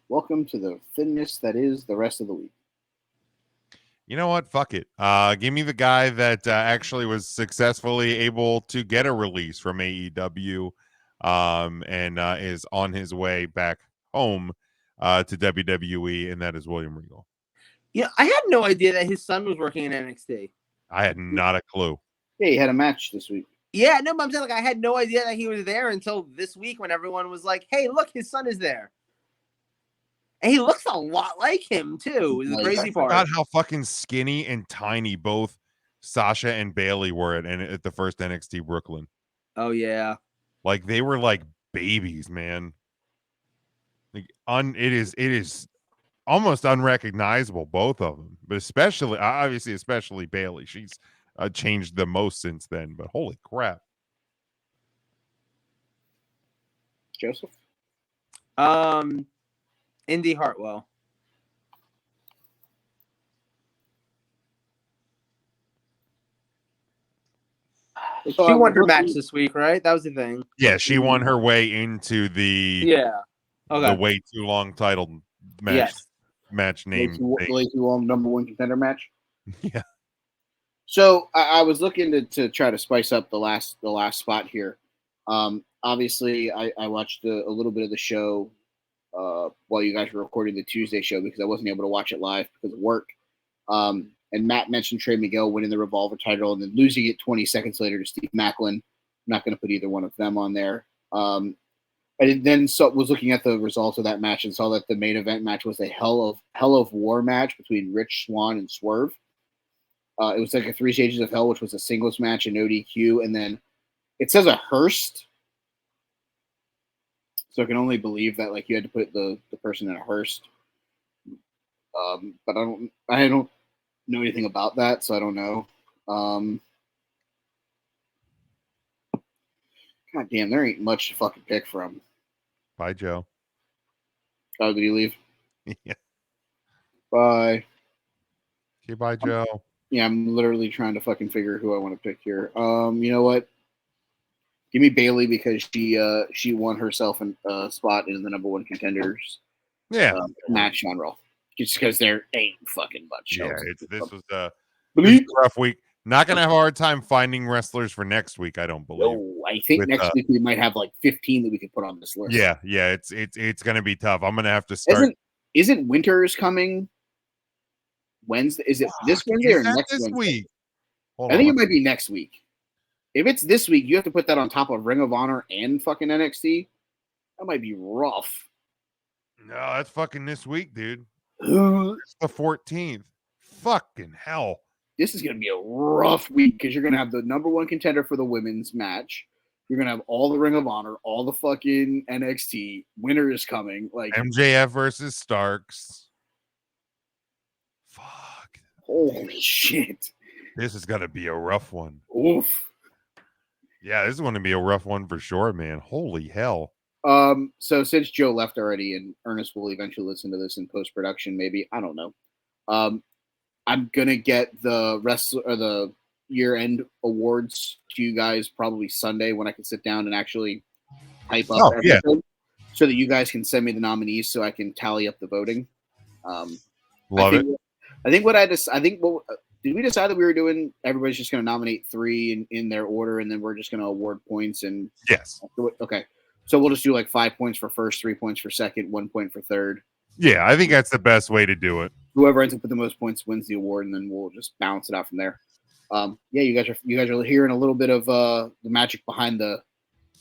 Welcome to the thinness that is the rest of the week. You know what? Fuck it. Give me the guy that actually was successfully able to get a release from AEW and is on his way back home to WWE, and that is William Regal. Yeah, I had no idea that his son was working in NXT. I had not a clue. Yeah, he had a match this week. Yeah, no, but I'm saying like I had no idea that he was there until this week when everyone was like, "Hey, look, his son is there," and he looks a lot like him too. Is the crazy part. About how fucking skinny and tiny both Sasha and Bailey were at the first NXT Brooklyn. Oh yeah, like they were like babies, man. Like it is almost unrecognizable, both of them, but especially Bailey. She's changed the most since then, but holy crap. Joseph? Indy Hartwell. She won her match this week, right? That was the thing. Yeah, she won her way into the the way too long title match name. Way too long number one contender match. Yeah. So I was looking to try to spice up the last spot here. Obviously, I watched a little bit of the show while you guys were recording the Tuesday show because I wasn't able to watch it live because of work. And Matt mentioned Trey Miguel winning the Revolver title and then losing it 20 seconds later to Steve Macklin. I'm not going to put either one of them on there. I then was looking at the results of that match and saw that the main event match was a Hell of War match between Rich Swann and Swerve. It was like a 3 Stages of Hell, which was a singles match and no DQ. And then it says a Hearst. So I can only believe that like you had to put the person in a Hearst. But I don't know anything about that, so I don't know. God damn, there ain't much to fucking pick from. Bye, Joe. Oh, did he leave? Yeah. Bye. Okay, bye, Joe. I'm literally trying to fucking figure who I want to pick here. You know what? Give me Bailey because she won herself a spot in the number one contenders match on Raw. Just because there ain't fucking much else. This was a rough week. Not gonna have a hard time finding wrestlers for next week, I don't believe. No, I think next week we might have like 15 that we could put on this list. Yeah, it's gonna be tough. I'm gonna have to start. Isn't Winters coming Wednesday? Is it this Wednesday or next week? I think it might be next week. If it's this week, you have to put that on top of Ring of Honor and fucking NXT. That might be rough. No, that's fucking this week, dude. It's the 14th. Fucking hell. This is going to be a rough week because you're going to have the number one contender for the women's match. You're going to have all the Ring of Honor, all the fucking NXT. Winter is coming. Like MJF versus Starks. Fuck. Holy shit. This is going to be a rough one. Oof. Yeah, this is going to be a rough one for sure, man. Holy hell. So since Joe left already, and Ernest will eventually listen to this in post-production, maybe, I don't know. I'm gonna get the the year-end awards to you guys probably Sunday when I can sit down and actually type up everything, so that you guys can send me the nominees so I can tally up the voting. Love it. I think did we decide that we were doing? Everybody's just gonna nominate 3 in their order, and then we're just gonna award points. And yes, okay. So we'll just do like 5 points for first, 3 points for second, 1 point for third. Yeah, I think that's the best way to do it. Whoever ends up with the most points wins the award, and then we'll just balance it out from there. You guys are hearing a little bit of the magic behind the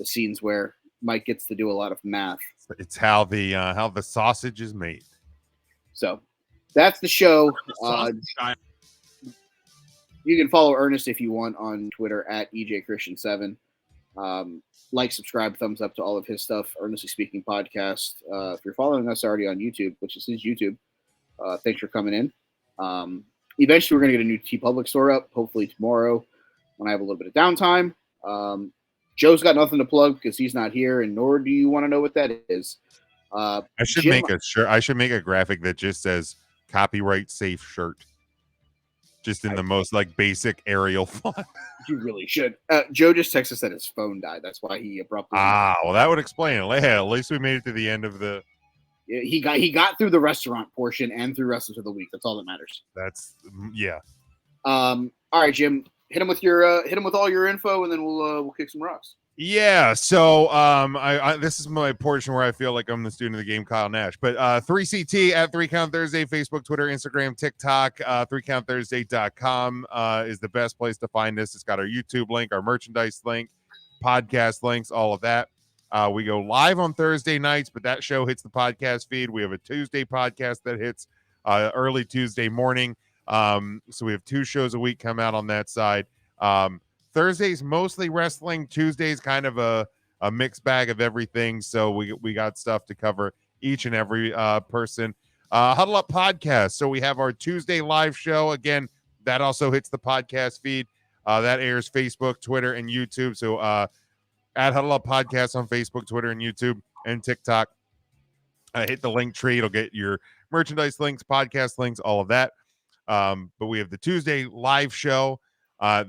scenes where Mike gets to do a lot of math. It's how the sausage is made. So that's the show. You can follow Ernest if you want on Twitter at EJChristian7. Like, subscribe, thumbs up to all of his stuff. Earnestly Speaking podcast. If you're following us already on YouTube, which is his YouTube, thanks for coming in. Eventually, we're going to get a new TeePublic store up, hopefully tomorrow when I have a little bit of downtime. Joe's got nothing to plug because he's not here, and nor do you want to know what that is. I should make a shirt. I should make a graphic that just says "copyright safe shirt," just in the most like basic Arial font. You really should. Joe just texted us that his phone died. That's why he abruptly. Well, that would explain it. Yeah, at least we made it to the end of the. He got through the restaurant portion and through Wrestlers of the Week. That's all that matters. That's yeah. All right, Jim. Hit him with all your info, and then we'll kick some rocks. Yeah, so I this is my portion where I feel like I'm the student of the game, Kyle Nash. But 3CT at 3 Count Thursday, Facebook, Twitter, Instagram, TikTok, 3countthursday.com is the best place to find us. It's got our YouTube link, our merchandise link, podcast links, all of that. We go live on Thursday nights, but that show hits the podcast feed. We have a Tuesday podcast that hits early Tuesday morning. So we have 2 shows a week come out on that side. Thursday's mostly wrestling. Tuesday's kind of a mixed bag of everything. So we got stuff to cover each and every person. Huddle Up Podcast. So we have our Tuesday live show. Again, that also hits the podcast feed. That airs Facebook, Twitter, and YouTube. So at Huddle Up Podcast on Facebook, Twitter, and YouTube, and TikTok. Hit the link tree. It'll get your merchandise links, podcast links, all of that. But we have the Tuesday live show.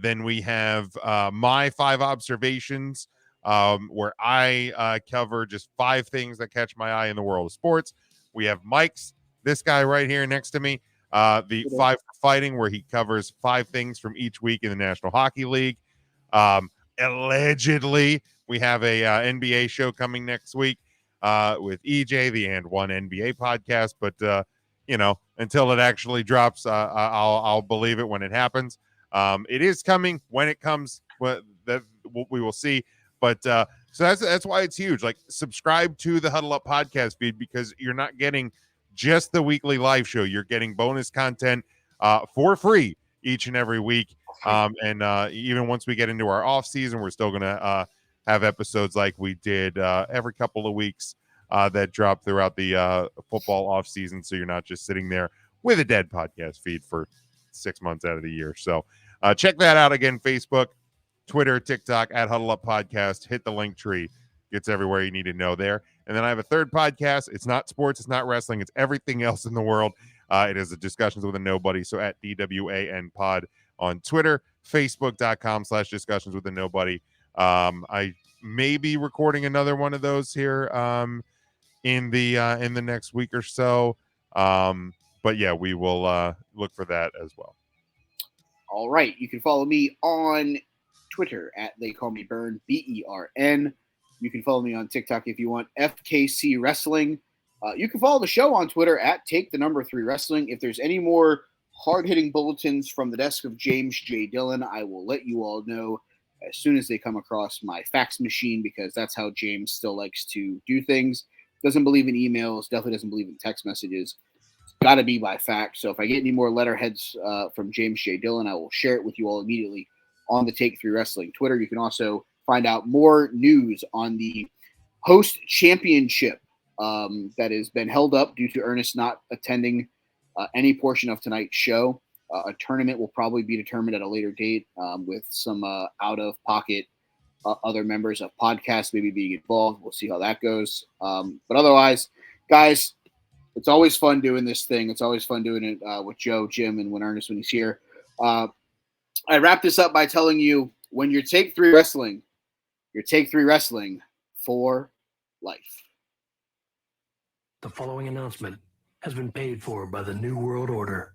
Then we have my 5 observations, where I cover just 5 things that catch my eye in the world of sports. We have Mike's, this guy right here next to me, the 5 for Fighting, where he covers 5 things from each week in the National Hockey League. Allegedly, we have a NBA show coming next week with EJ, the And One NBA podcast. But until it actually drops, I'll believe it when it happens. It is coming. When it comes, we will see. But so that's why it's huge. Like, subscribe to the Huddle Up podcast feed, because you're not getting just the weekly live show. You're getting bonus content for free each and every week. And even once we get into our off season, we're still gonna have episodes like we did every couple of weeks that drop throughout the football off season. So you're not just sitting there with a dead podcast feed for 6 months out of the year. So check that out again. Facebook, Twitter, TikTok at Huddle Up Podcast. Hit the link tree. Gets everywhere you need to know there. And then I have a third podcast. It's not sports. It's not wrestling. It's everything else in the world. It is the Discussions with a Nobody. So at DWAN Pod on Twitter, Facebook.com/Discussions with a Nobody. I may be recording another one of those here in the next week or so. But yeah, we will look for that as well. All right. You can follow me on Twitter at They Call Me Burn, BERN. You can follow me on TikTok if you want, FKC Wrestling. You can follow the show on Twitter at Take3 Wrestling. If there's any more hard-hitting bulletins from the desk of James J. Dillon, I will let you all know as soon as they come across my fax machine, because that's how James still likes to do things. Doesn't believe in emails, definitely doesn't believe in text messages. It's got to be by fax. So if I get any more letterheads from James J. Dillon, I will share it with you all immediately on the Take3 Wrestling Twitter. You can also find out more news on the host championship that has been held up due to Ernest not attending any portion of tonight's show. A tournament will probably be determined at a later date with some out-of-pocket other members of podcasts maybe being involved. We'll see how that goes. But otherwise, guys, it's always fun doing this thing. It's always fun doing it with Joe, Jim, and when he's here. I wrap this up by telling you, when you're Take3 Wrestling, you're Take3 Wrestling for life. The following announcement has been paid for by the New World Order.